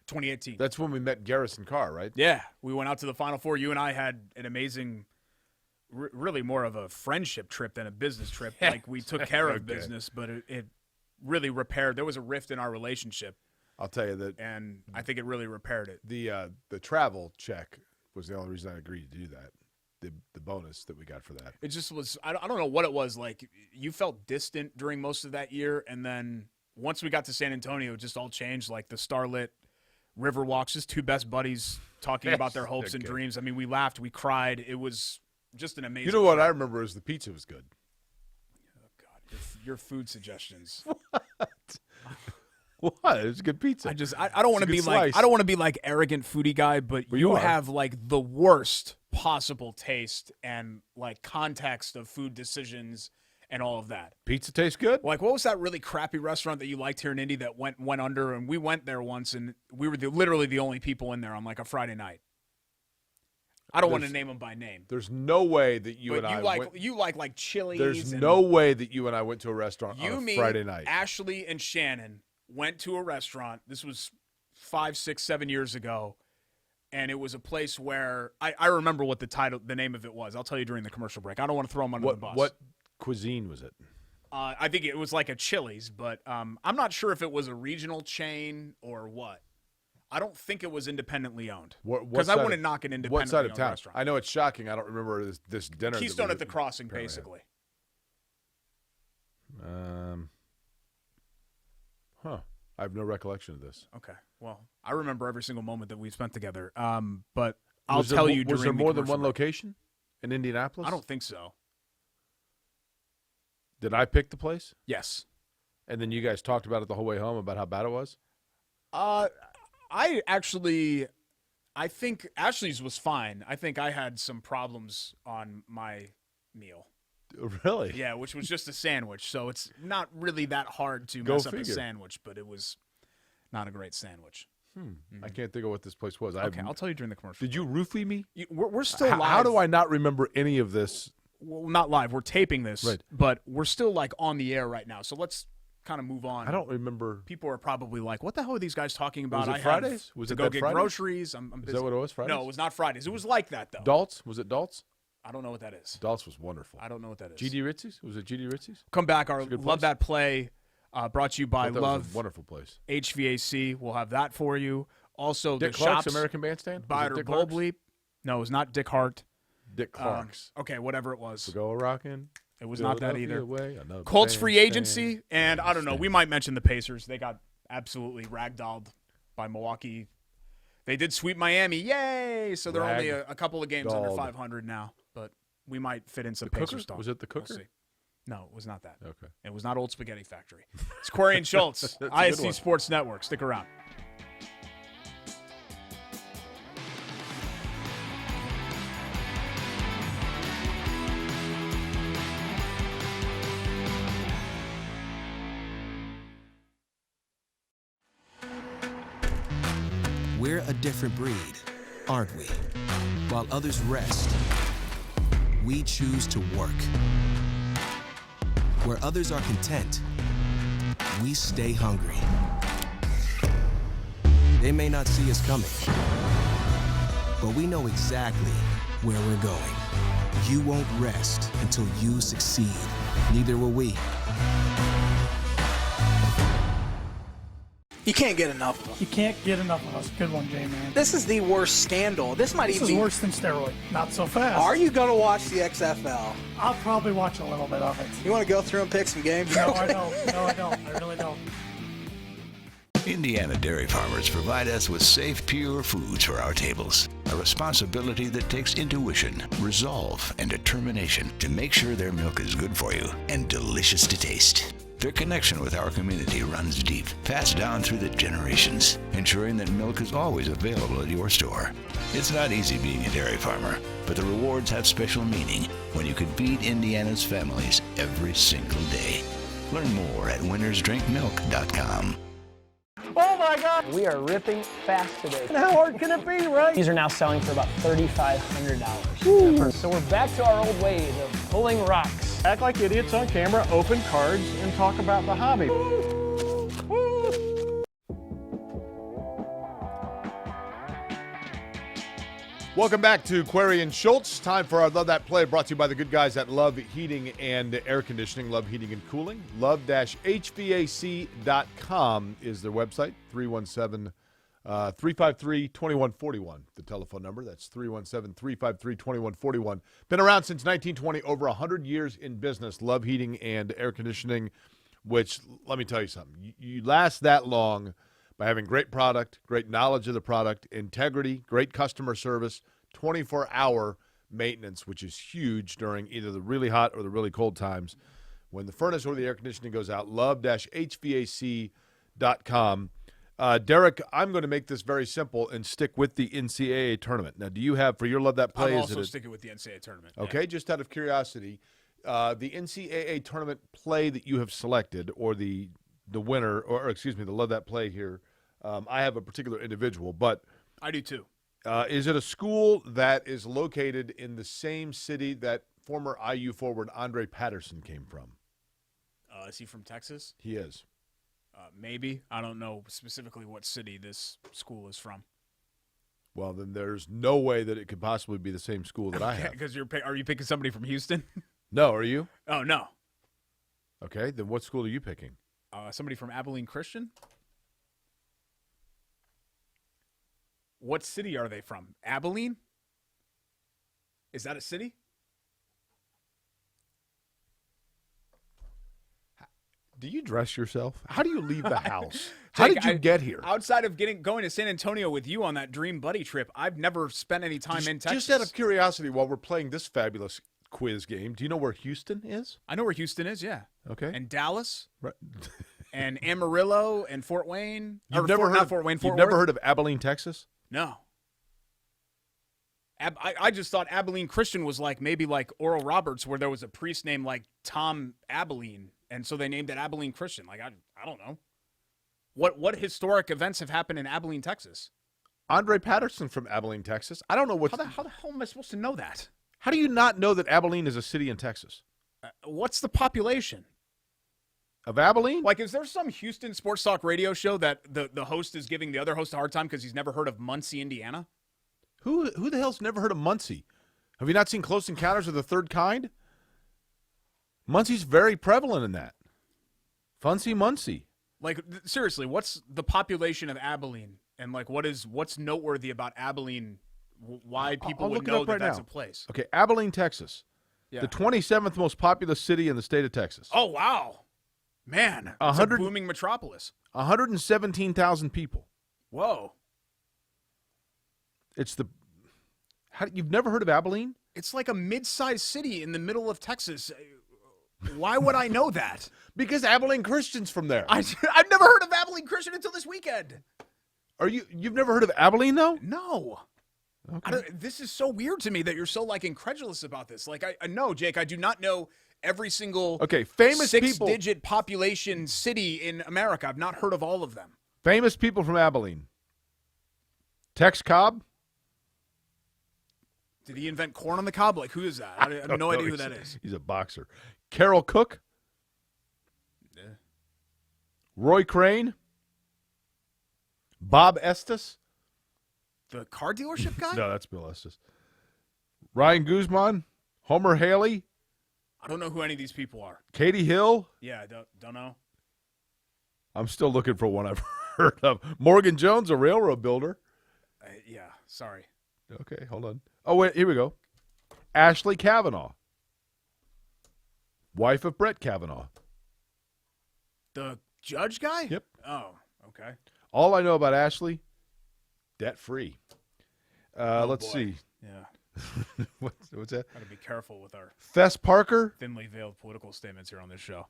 2018. That's when we met Garrison Carr, right? Yeah, we went out to the Final Four. You and I had an amazing, really more of a friendship trip than a business trip. Like, we took care of business, but it really repaired. There was a rift in our relationship. I'll tell you that. And I think it really repaired it. The travel check was the only reason I agreed to do that. The bonus that we got for that. It just was, I don't know what it was. Like, you felt distant during most of that year, and then once we got to San Antonio, it just all changed. Like the starlit river walks, just two best buddies talking about their hopes and dreams. I mean, we laughed, we cried. It was just an amazing. You know what I remember is the pizza was good. Oh God, your food suggestions. What? It was a good pizza. I don't want to be like, I don't want to be like arrogant foodie guy, but you have like the worst possible taste and like context of food decisions and all of that. Pizza tastes good? Like, what was that really crappy restaurant that you liked here in Indy that went under? And we went there once, and we were literally the only people in there on like a Friday night. I don't want to name them by name. There's no way that you like Chili's. There's no way that you and I went to a restaurant on a Friday night. Ashley and Shannon went to a restaurant. This was 5, 6, 7 years ago. And it was a place where I remember what the name of it was. I'll tell you during the commercial break. I don't want to throw them under the bus. What cuisine was it? I think it was like a Chili's, but I'm not sure if it was a regional chain or what. I don't think it was independently owned. Because I wouldn't knock an independently what side of owned town? restaurant. I know it's shocking. I don't remember this dinner. Keystone at the Crossing, basically. I have no recollection of this. Okay. Well, I remember every single moment that we spent together. But I'll tell you during was there more than one break. location in Indianapolis? I don't think so. Did I pick the place? Yes. And then you guys talked about it the whole way home about how bad it was? I think Ashley's was fine. I think I had some problems on my meal. Really? Yeah, which was just a sandwich. So it's not really that hard to mess up a sandwich, but it was not a great sandwich. I can't think of what this place was. Okay, I'll tell you during the commercial. Did you roofie me? We're still live. How do I not remember any of this? Well, not live. We're taping this, right. But we're still like on the air right now. So let's kind of move on. I don't remember. People are probably like, "What the hell are these guys talking about?" Was it Fridays? Was it go get Fridays? groceries? I'm busy. Is that what it was? Fridays? No, it was not Fridays. It was like that though. Daltz? Was it Daltz? I don't know what that is. Daltz was wonderful. I don't know what that is. GD Ritzy's? Was it GD Ritzy's? Come back. Our Love That Play brought to you by Love. Was a wonderful place. HVAC. We'll have that for you. Also, Dick the Clark's shops. American Bandstand? Biter Bulb. No, it was not Dick Hart. Dick Clark's. Okay, whatever it was. We go rockin'. It was not that either. Way, Colts free agency, and I don't know. We might mention the Pacers. They got absolutely ragdolled by Milwaukee. They did sweep Miami. Yay! So they're only a couple of games under 500 now. But we might fit in some Pacers stuff. Was it the Cooker? We'll see. No, it was not that. Okay. It was not Old Spaghetti Factory. It's Corey and Schultz, ISC Sports Network. Stick around. We're a different breed, aren't we? While others rest, we choose to work. Where others are content, we stay hungry. They may not see us coming, but we know exactly where we're going. You won't rest until you succeed. Neither will we. You can't get enough of them. You can't get enough of us. Good one, J-Man. This is the worst scandal. This is be worse than steroid. Not so fast. Are you going to watch the XFL? I'll probably watch a little bit of it. You want to go through and pick some games? No, I don't. No, I don't. I really don't. Indiana dairy farmers provide us with safe, pure foods for our tables. A responsibility that takes intuition, resolve, and determination to make sure their milk is good for you and delicious to taste. Their connection with our community runs deep, passed down through the generations, ensuring that milk is always available at your store. It's not easy being a dairy farmer, but the rewards have special meaning when you can feed Indiana's families every single day. Learn more at winnersdrinkmilk.com. Oh my God! We are ripping fast today. And how hard can it be, right? These are now selling for about $3,500. So we're back to our old ways of pulling rocks. Act like idiots on camera, open cards, and talk about the hobby. Welcome back to Query and Schultz. Time for our Love That Play, brought to you by the good guys at Love Heating and Air Conditioning, Love Heating and Cooling. Love-HVAC.com is their website. 317-353-2141, the telephone number. That's 317-353-2141. Been around since 1920, over 100 years in business. Love Heating and Air Conditioning, which, let me tell you something. You last that long by having great product, great knowledge of the product, integrity, great customer service, 24-hour maintenance, which is huge during either the really hot or the really cold times. When the furnace or the air conditioning goes out, love-HVAC.com. Derek, I'm going to make this very simple and stick with the NCAA tournament. Now, do you have, for your Love That Play? I'm also sticking with the NCAA tournament. Okay, just out of curiosity, the NCAA tournament play that you have selected, or the winner, or excuse me, the Love That Play here, I have a particular individual, but I do too. Is it a school that is located in the same city that former IU forward Andre Patterson came from? Is he from Texas? He is. Maybe. I don't know specifically what city this school is from. Well, then there's no way that it could possibly be the same school that I have. Because are you picking somebody from Houston? No, are you? Oh, no. Okay, then what school are you picking? Somebody from Abilene Christian? What city are they from? Abilene? Is that a city? Do you dress yourself? How do you leave the house? How did you get here? Outside of going to San Antonio with you on that Dream Buddy trip, I've never spent any time in Texas. Just out of curiosity, while we're playing this fabulous quiz game, do you know where Houston is? I know where Houston is, yeah. Okay. And Dallas. Right. And Amarillo and Fort Wayne. You've never heard of Abilene, Texas? No. I just thought Abilene Christian was maybe like Oral Roberts, where there was a priest named like Tom Abilene, and so they named it Abilene Christian. I don't know. What historic events have happened in Abilene, Texas? Andre Patterson from Abilene, Texas. I don't know what. How the hell am I supposed to know that? How do you not know that Abilene is a city in Texas? What's the population of Abilene? Is there some Houston sports talk radio show that the host is giving the other host a hard time because he's never heard of Muncie, Indiana? Who the hell's never heard of Muncie? Have you not seen Close Encounters of the Third Kind? Muncie's very prevalent in that. Funcy Muncie. Seriously, what's the population of Abilene? And what's noteworthy about Abilene? Why people would know that that's a place? Okay, Abilene, Texas. Yeah. The 27th most populous city in the state of Texas. Oh, wow. Man, it's a booming metropolis. 117,000 people. Whoa. You've never heard of Abilene? It's like a mid-sized city in the middle of Texas. Why would I know that? Because Abilene Christian's from there. I've never heard of Abilene Christian until this weekend. You've never heard of Abilene, though? No. Okay. This is so weird to me that you're so incredulous about this. I know, Jake, I do not know every single famous six-digit population city in America. I've not heard of all of them. Famous people from Abilene. Tex Cobb. Did he invent corn on the cob? Who is that? I have no idea who that is. He's a boxer. Carol Cook. Yeah. Roy Crane. Bob Estes. The car dealership guy? No, that's Bill Estes. Ryan Guzman. Homer Haley. I don't know who any of these people are. Katie Hill. Yeah, don't know. I'm still looking for one I've heard of. Morgan Jones, a railroad builder. Yeah, sorry. Okay, hold on. Oh, wait, here we go. Ashley Kavanagh. Wife of Brett Kavanaugh. The judge guy? Yep. Oh, okay. All I know about Ashley, debt-free. Let's boy. see. Yeah. What's that? Got to be careful with our Fess Parker. thinly veiled political statements here on this show.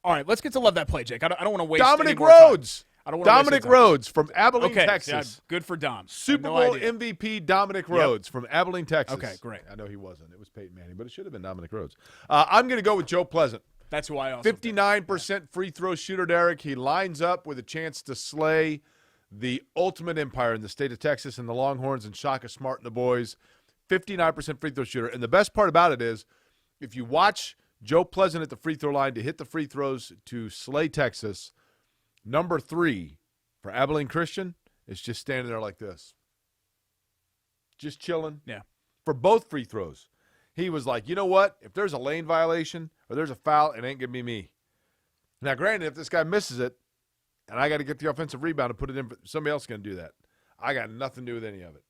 All right, let's get to Love That Play, Jake. I don't want to waste Dominic any more time. Rhodes. I don't want to waste Dominic any time. Rhodes from Abilene, Okay, Texas. yeah, good for Dom. Super No Bowl idea. MVP Dominic Rhodes from Abilene, Texas. Okay, great. I know he wasn't. It was Peyton Manning, but it should have been Dominic Rhodes. I'm going to go with Joe Pleasant. That's who I also 59% free throw shooter, Derek. He lines up with a chance to slay the ultimate empire in the state of Texas and the Longhorns and Shaka Smart and the boys. 59% free throw shooter. And the best part about it is if you watch Joe Pleasant at the free throw line to hit the free throws to slay Texas, number 3 for Abilene Christian is just standing there like this. Just chilling. Yeah. For both free throws. He was like, you know what? If there's a lane violation or there's a foul, it ain't going to be me. Now, granted, if this guy misses it and I got to get the offensive rebound and put it in, somebody else is going to do that. I got nothing to do with any of it.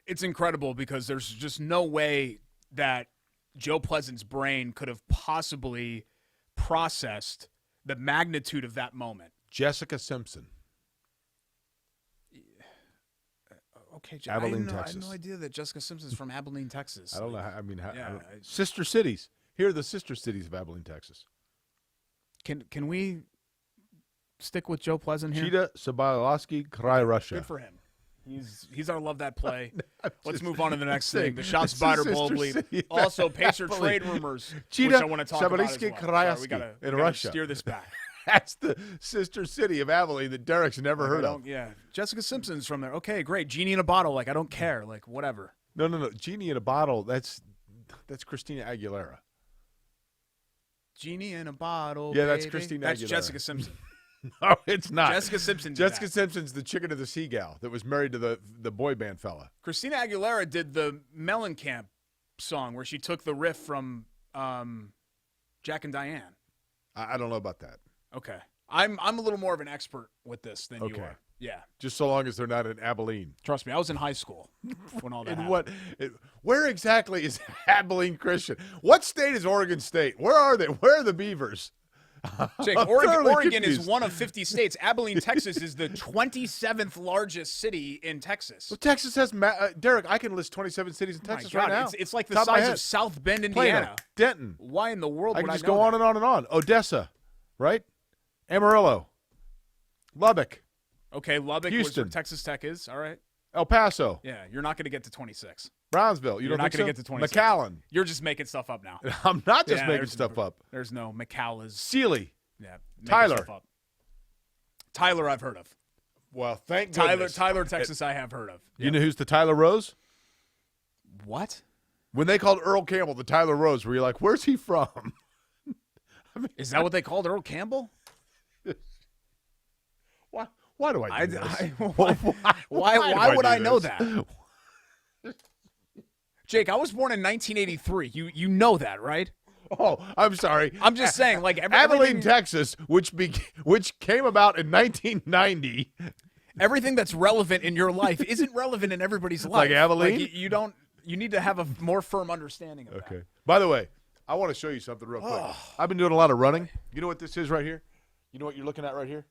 It's incredible because there's just no way that Joe Pleasant's brain could have possibly processed the magnitude of that moment. Jessica Simpson. Okay, Abilene, I had Texas. no idea that Jessica Simpson's from Abilene, Texas. I don't know. I mean, Yeah, sister cities. Here are the sister cities of Abilene, Texas. Can we stick with Joe Pleasant here? Cheetah, Sobolowski, Krai, Russia. Good for him. He's our Love That Play. Let's just move on to the next thing. The it's Shop the Spider sister Boldly. city of Also, Pacer Abilene. trade rumors, Cheetah, which I want to talk about as Sobolowski, well. Krayaski Sorry, we gotta Russia. steer this back. That's the sister city of Abilene that Derek's never heard of. Yeah, Jessica Simpson's from there. Okay, great. Genie in a bottle. Like I don't care. Like whatever. No. Genie in a bottle. That's Christina Aguilera. Genie in a bottle. Yeah, that's baby. Christina That's Aguilera. Jessica Simpson. No, it's not. Jessica Simpson. Did Jessica that. Simpson's the chicken of the sea gal that was married to the boy band fella. Christina Aguilera did the Mellencamp song where she took the riff from Jack and Diane. I don't know about that. Okay. I'm a little more of an expert with this than you Okay. are. Yeah. Just so long as they're not in Abilene. Trust me, I was in high school when all that And happened. where exactly is Abilene Christian? What state is Oregon State? Where are they? Where are the Beavers? Jake, I'm Oregon thoroughly is confused. one of 50 states. Abilene, Texas is the 27th largest city in Texas. Well, Texas has Derek. I can list 27 cities in My Texas God, right now. It's like the Top of my size head. of South Bend, Plano, Indiana. Denton. Why in the world I would can I just know go on that? and on and on. Odessa, right? Amarillo, Lubbock, Okay, Lubbock, Houston. where Texas Tech is. All right. El Paso, Yeah, you're not going to get to 26. Brownsville. You You're don't not think gonna so? get to 26. McAllen. You're just making stuff up now. I'm not just Yeah, making there's- stuff up. There's no McAllen's. Sealy. Yeah, making Tyler. stuff up. Tyler, I've heard of. Well, thank Tyler, goodness. Texas, I have heard of. You know who's the Tyler Rose? What? When they called Earl Campbell the Tyler Rose, were you like, where's he from? Is that what they called Earl Campbell? Why do I do this? Why would I do know this? that? Jake, I was born in 1983. You know that, right? Oh, I'm sorry. I'm just saying, like Abilene, everything, Texas, which came about in 1990. everything that's relevant in your life isn't relevant in everybody's life. Like Abilene? Like, you don't. You need to have a more firm understanding of that. Okay. By the way, I want to show you something real quick. I've been doing a lot of running. You know what this is right here? You know what you're looking at right here?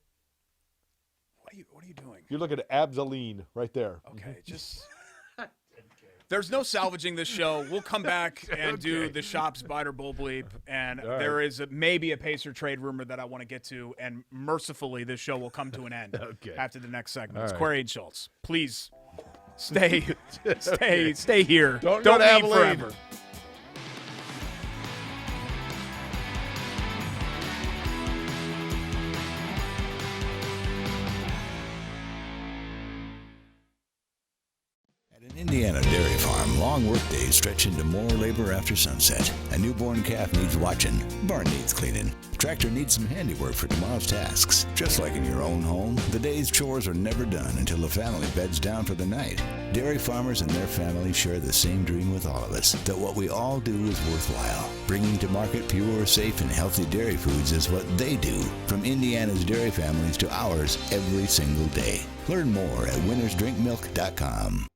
What are you doing? You're looking at Abilene right there. Okay, just. There's no salvaging this show. We'll come back and do the Shop Spider Bull Bleep, and right. there is maybe a Pacer trade rumor that I want to get to, and mercifully, this show will come to an end Okay. after the next segment. It's right. Query and Schultz. Please stay here. Don't go to leave Abilene. forever. At an Indiana dairy farm, long workdays stretch into more labor after sunset. A newborn calf needs watching, barn needs cleaning, tractor needs some handiwork for tomorrow's tasks. Just like in your own home, the day's chores are never done until the family beds down for the night. Dairy farmers and their families share the same dream with all of us, that what we all do is worthwhile. Bringing to market pure, safe, and healthy dairy foods is what they do, from Indiana's dairy families to ours every single day. Learn more at winnersdrinkmilk.com.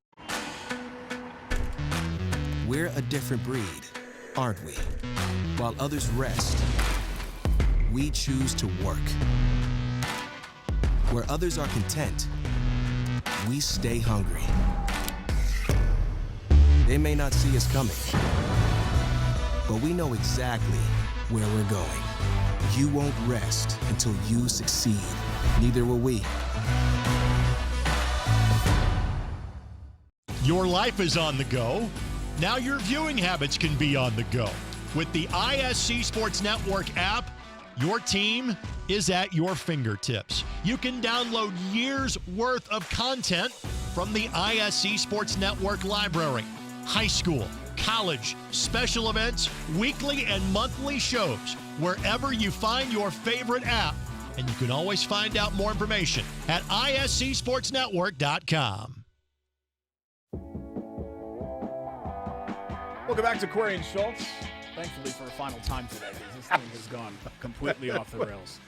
We're a different breed, aren't we? While others rest, we choose to work. Where others are content, we stay hungry. They may not see us coming, but we know exactly where we're going. You won't rest until you succeed. Neither will we. Your life is on the go. Now your viewing habits can be on the go. With the ISC Sports Network app, your team is at your fingertips. You can download years' worth of content from the ISC Sports Network library. High school, college, special events, weekly and monthly shows, wherever you find your favorite app. And you can always find out more information at iscsportsnetwork.com. Welcome back to Query and Schultz. Thankfully for a final time today, because this thing has gone completely off the rails.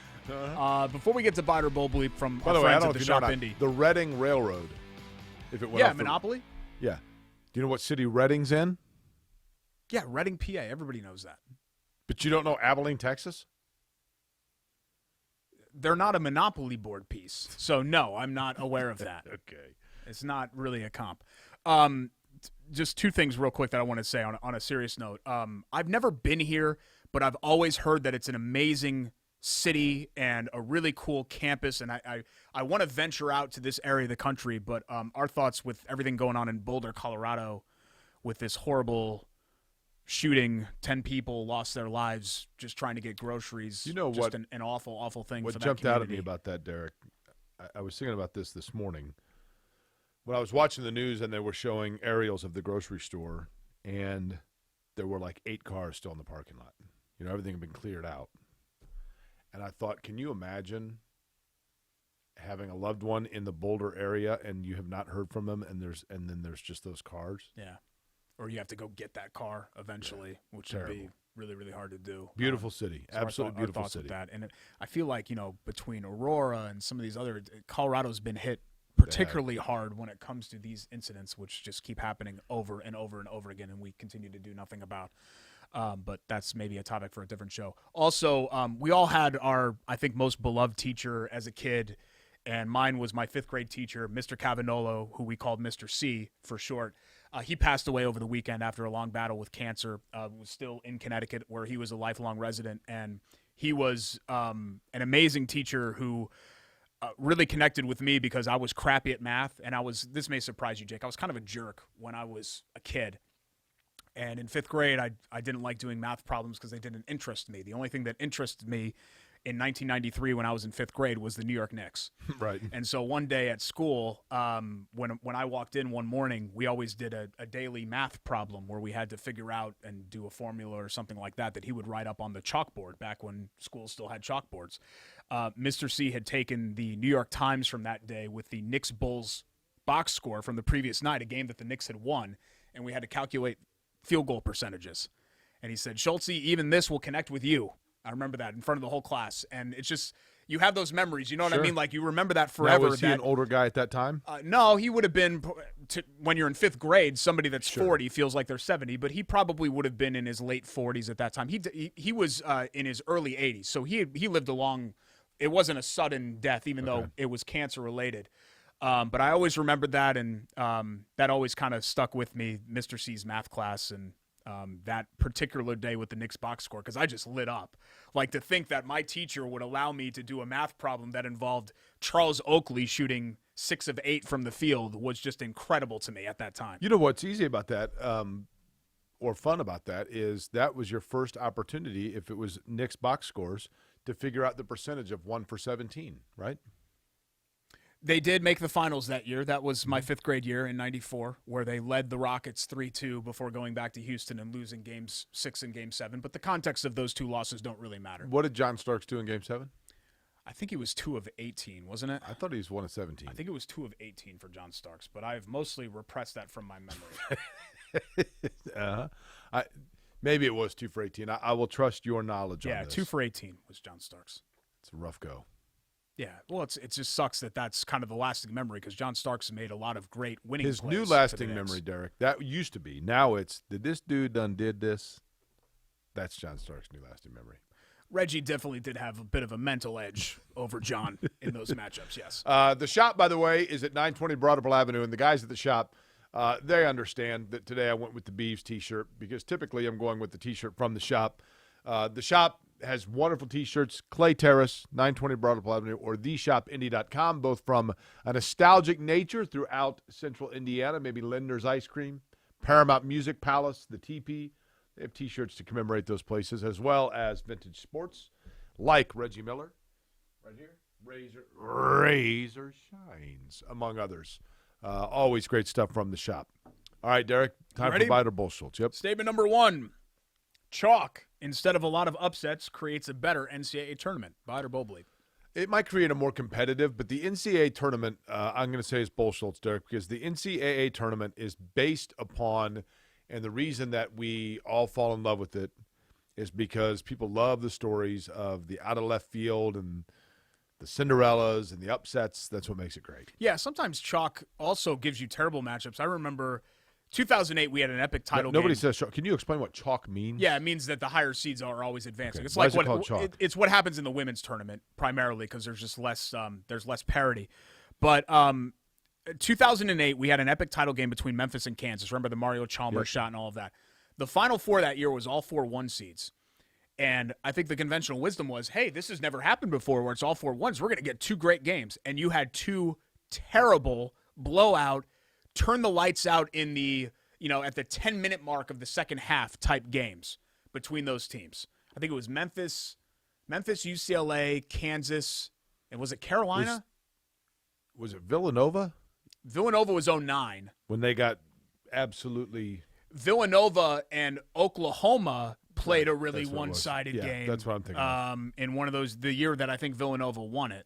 Before we get to Biter Bowl Bleep from By our the way, I friends don't at know the if you know Shop or not, Indy. the Reading Railroad. If it went Yeah, off Monopoly? Yeah. Do you know what city Reading's in? Yeah, Reading, PA. Everybody knows that. But you don't know Abilene, Texas? They're not a Monopoly board piece. So, no, I'm not aware of that. Okay. It's not really a comp. Just two things real quick that I want to say on a serious note. I've never been here, but I've always heard that it's an amazing city and a really cool campus, and I want to venture out to this area of the country, but our thoughts with everything going on in Boulder, Colorado, with this horrible shooting, 10 people lost their lives just trying to get groceries. You know just what? An awful, awful thing What for that jumped out at me community. about that, Derek, I was thinking about this morning. When I was watching the news and they were showing aerials of the grocery store, and there were like 8 cars still in the parking lot. You know, everything had been cleared out. And I thought, can you imagine having a loved one in the Boulder area and you have not heard from them, and then there's just those cars? Yeah. Or you have to go get that car eventually, which would be really, really hard to do. Beautiful city. So Absolutely our beautiful thoughts city. with that. And I feel like, between Aurora and some of these other, Colorado's been hit particularly hard when it comes to these incidents, which just keep happening over and over and over again, and we continue to do nothing about. But that's maybe a topic for a different show. Also, we all had our, I think, most beloved teacher as a kid, and mine was my 5th grade teacher, Mr. Kavanagh, who we called Mr. C for short. He passed away over the weekend after a long battle with cancer. Was still in Connecticut, where he was a lifelong resident, and he was an amazing teacher who really connected with me because I was crappy at math, and this may surprise you, Jake, I was kind of a jerk when I was a kid. And in 5th grade, I didn't like doing math problems because they didn't interest me. The only thing that interested me in 1993 when I was in 5th grade was the New York Knicks. Right. And so one day at school, when I walked in one morning, we always did a daily math problem where we had to figure out and do a formula or something like that he would write up on the chalkboard back when schools still had chalkboards. Mr. C had taken the New York Times from that day with the Knicks-Bulls box score from the previous night, a game that the Knicks had won, and we had to calculate field goal percentages. And he said, Schultz, even this will connect with you. I remember that in front of the whole class. And it's just, you have those memories. You know what I mean? Like, you remember that forever. Now, was he an older guy at that time? No, he would have been, when you're in 5th grade, somebody that's 40 feels like they're 70, but he probably would have been in his late 40s at that time. He was in his early 80s, so he lived a long, it wasn't a sudden death, even though it was cancer-related. But I always remembered that, and that always kind of stuck with me, Mr. C's math class, and that particular day with the Knicks box score, because I just lit up. Like, to think that my teacher would allow me to do a math problem that involved Charles Oakley shooting 6 of 8 from the field was just incredible to me at that time. You know what's easy about that, or fun about that, is that was your first opportunity, if it was Knicks box scores, to figure out the percentage of 1 for 17, right? They did make the finals that year. That was my 5th grade year in '94, where they led the Rockets 3-2 before going back to Houston and losing games 6 and game 7. But the context of those 2 losses don't really matter. What did John Starks do in game 7? I think he was 2 of 18, wasn't it? I thought he was 1 of 17. I think it was 2 of 18 for John Starks, but I've mostly repressed that from my memory. Maybe it was 2 for 18. I will trust your knowledge on this. 2 for 18 was John Starks. It's a rough go. Yeah, well, it just sucks that that's kind of the lasting memory, because John Starks made a lot of great winning plays. His new lasting memory, Derek, that used to be. Now it's, did this dude done did this? That's John Starks' new lasting memory. Reggie definitely did have a bit of a mental edge over John in those matchups, yes. The shop, by the way, is at 920 Broadway Avenue, and the guys at the shop, they understand that today I went with the Beavs T-shirt because typically I'm going with the T-shirt from the shop. The shop has wonderful T-shirts, Clay Terrace, 920 Broadway Avenue, or theshopindy.com, both from a nostalgic nature throughout central Indiana, maybe Linder's Ice Cream, Paramount Music Palace, the TP. They have T-shirts to commemorate those places, as well as vintage sports like Reggie Miller, right here, Razor Shines, among others. Always great stuff from the shop. All right, Derek, time for Bite or Bull Schultz. Yep. Statement number 1, chalk, instead of a lot of upsets, creates a better NCAA tournament. Bite or Bull Bleep? It might create a more competitive, but the NCAA tournament, I'm going to say is Bull Schultz, Derek, because the NCAA tournament is based upon, and the reason that we all fall in love with it is because people love the stories of the out of left field and the Cinderellas and the upsets. That's what makes it great. Yeah, sometimes chalk also gives you terrible matchups. I remember 2008, we had an epic title Nobody game. says chalk. Can you explain what chalk means? Yeah, it means that the higher seeds are always advancing. Okay. It's Why like is it called chalk? It's what happens in the women's tournament primarily because there's just less parity. But 2008, we had an epic title game between Memphis and Kansas. Remember the Mario Chalmers shot and all of that. The Final Four that year was all 4 1 seeds. And I think the conventional wisdom was, hey, this has never happened before where it's all 4 1s. We're going to get 2 great games. And you had 2 terrible blowout, turn the lights out in the, at the 10-minute mark of the second half type games between those teams. I think it was Memphis, UCLA, Kansas, and was it Carolina? Was it Villanova? Villanova was 09. When they got absolutely... Villanova and Oklahoma played a really That's what it was. one-sided Yeah, game. that's what I'm thinking of. In one of those, the year that I think Villanova won it.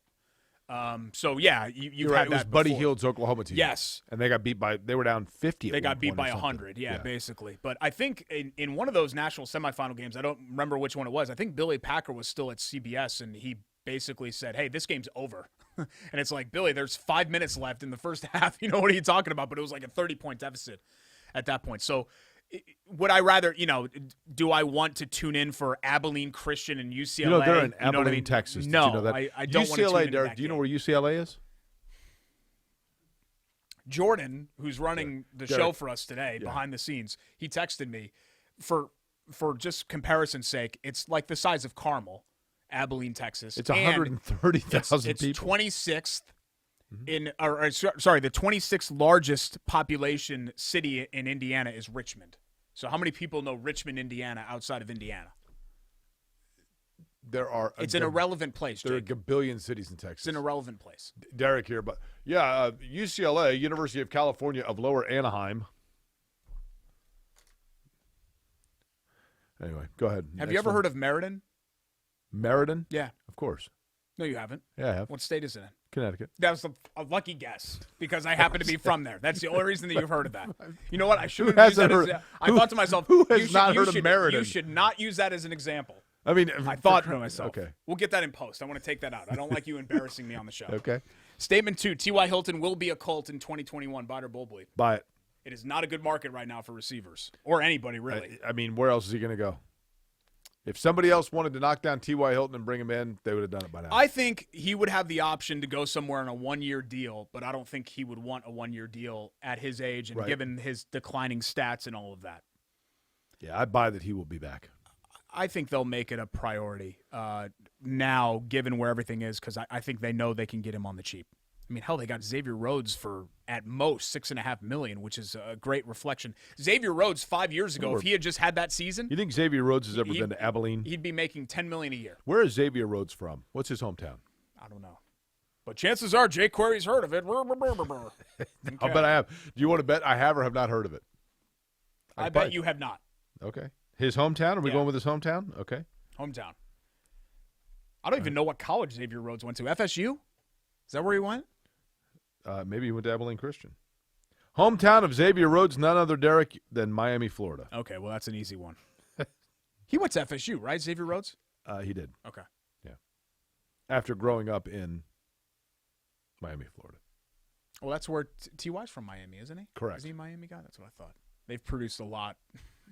So yeah, you've You're had right. It was that Buddy before. Hield's Oklahoma team. Yes. And they got beat by, they were down 50 at They got one beat point by or something. 100, basically. But I think in one of those national semifinal games, I don't remember which one it was. I think Billy Packer was still at CBS, and he basically said, hey, this game's over. And it's like, Billy, there's 5 minutes left in the first half. What are you talking about? But it was like a 30-point deficit at that point. So would I rather, do I want to tune in for Abilene Christian and UCLA? They're in Abilene, what I mean? Texas. No, Did you know that? I don't want to tune UCLA, into Derek, that do you know game. where UCLA is? Jordan, who's running the Derek. show for us today, behind the scenes, he texted me for just comparison's sake. It's like the size of Carmel, Abilene, Texas. It's And 130,000 it's people. 26th the 26th largest population city in Indiana is Richmond. So how many people know Richmond, Indiana, outside of Indiana? There are. It's an irrelevant place, There are a Jake. gabillion cities in Texas. It's an irrelevant place. Derek here, but UCLA, University of California of Lower Anaheim. Anyway, go ahead. Have you ever heard of Meriden? Meriden? Yeah. Of course. No, you haven't. Yeah, I have. What state is it in? Connecticut. That was a lucky guess because I happen to be from there. That's the only reason that you've heard of that. You know what? I shouldn't use that as I thought to myself, who has not heard of Meriden? You should not use that as an example. I mean, I thought to myself. Okay. We'll get that in post. I want to take that out. I don't like you embarrassing me on the show. Okay. Statement 2, T.Y. Hilton will be a cult in 2021. Buy or bull bleep? Buy it. It is not a good market right now for receivers or anybody, really. I mean, where else is he going to go? If somebody else wanted to knock down T.Y. Hilton and bring him in, they would have done it by now. I think he would have the option to go somewhere on a one-year deal, but I don't think he would want a one-year deal at his age and Right. given his declining stats and all of that. Yeah, I buy that he will be back. I think they'll make it a priority now, given where everything is, because I think they know they can get him on the cheap. I mean, hell, they got Xavier Rhodes for at most $6.5 million, which is a great reflection. Xavier Rhodes 5 years ago, if he had just had that season, You think Xavier Rhodes has ever been to Abilene? he'd be making $10 million a year. Where is Xavier Rhodes from? What's his hometown? I don't know, but chances are Jake Query's heard of it. I'll bet I have. Do you want to bet I have or have not heard of it? I bet you have not. Okay. His hometown? Are we Yeah. going with his hometown? Okay. Hometown. I don't even know what college Xavier Rhodes went to. FSU? Is that where he went? Maybe he went to Abilene Christian. Hometown of Xavier Rhodes, none other, Derek, than Miami, Florida. Okay, well, that's an easy one. He went to FSU, right, Xavier Rhodes? He did. Okay. Yeah. After growing up in Miami, Florida. Well, that's where T.Y.'s from Miami, isn't he? Correct. Is he a Miami guy? That's what I thought. They've produced a lot.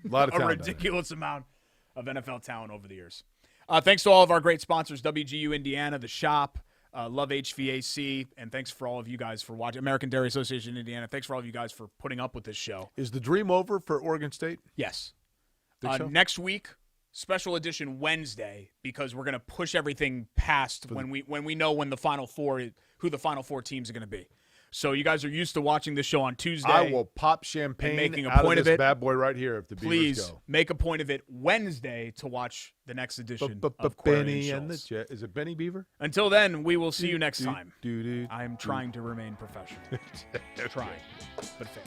A lot of a talent down there. ridiculous amount of NFL talent over the years. Thanks to all of our great sponsors, WGU Indiana, The Shop, Love HVAC, and thanks for all of you guys for watching. American Dairy Association Indiana, thanks for all of you guys for putting up with this show. Is the dream over for Oregon State? Yes. Think so? Next week, special edition Wednesday, because we're going to push everything past when we know when the Final Four, who the Final Four teams are going to be. So you guys are used to watching this show on Tuesday. I will pop champagne making a out point of of this it. bad boy right here if the Beavers Please go. make a point of it Wednesday to watch the next edition of Benny Query and the Schultz. Jet. Is it Benny Beaver? Until then, we will see you next time. Do, I'm trying to remain professional. Trying, but fair.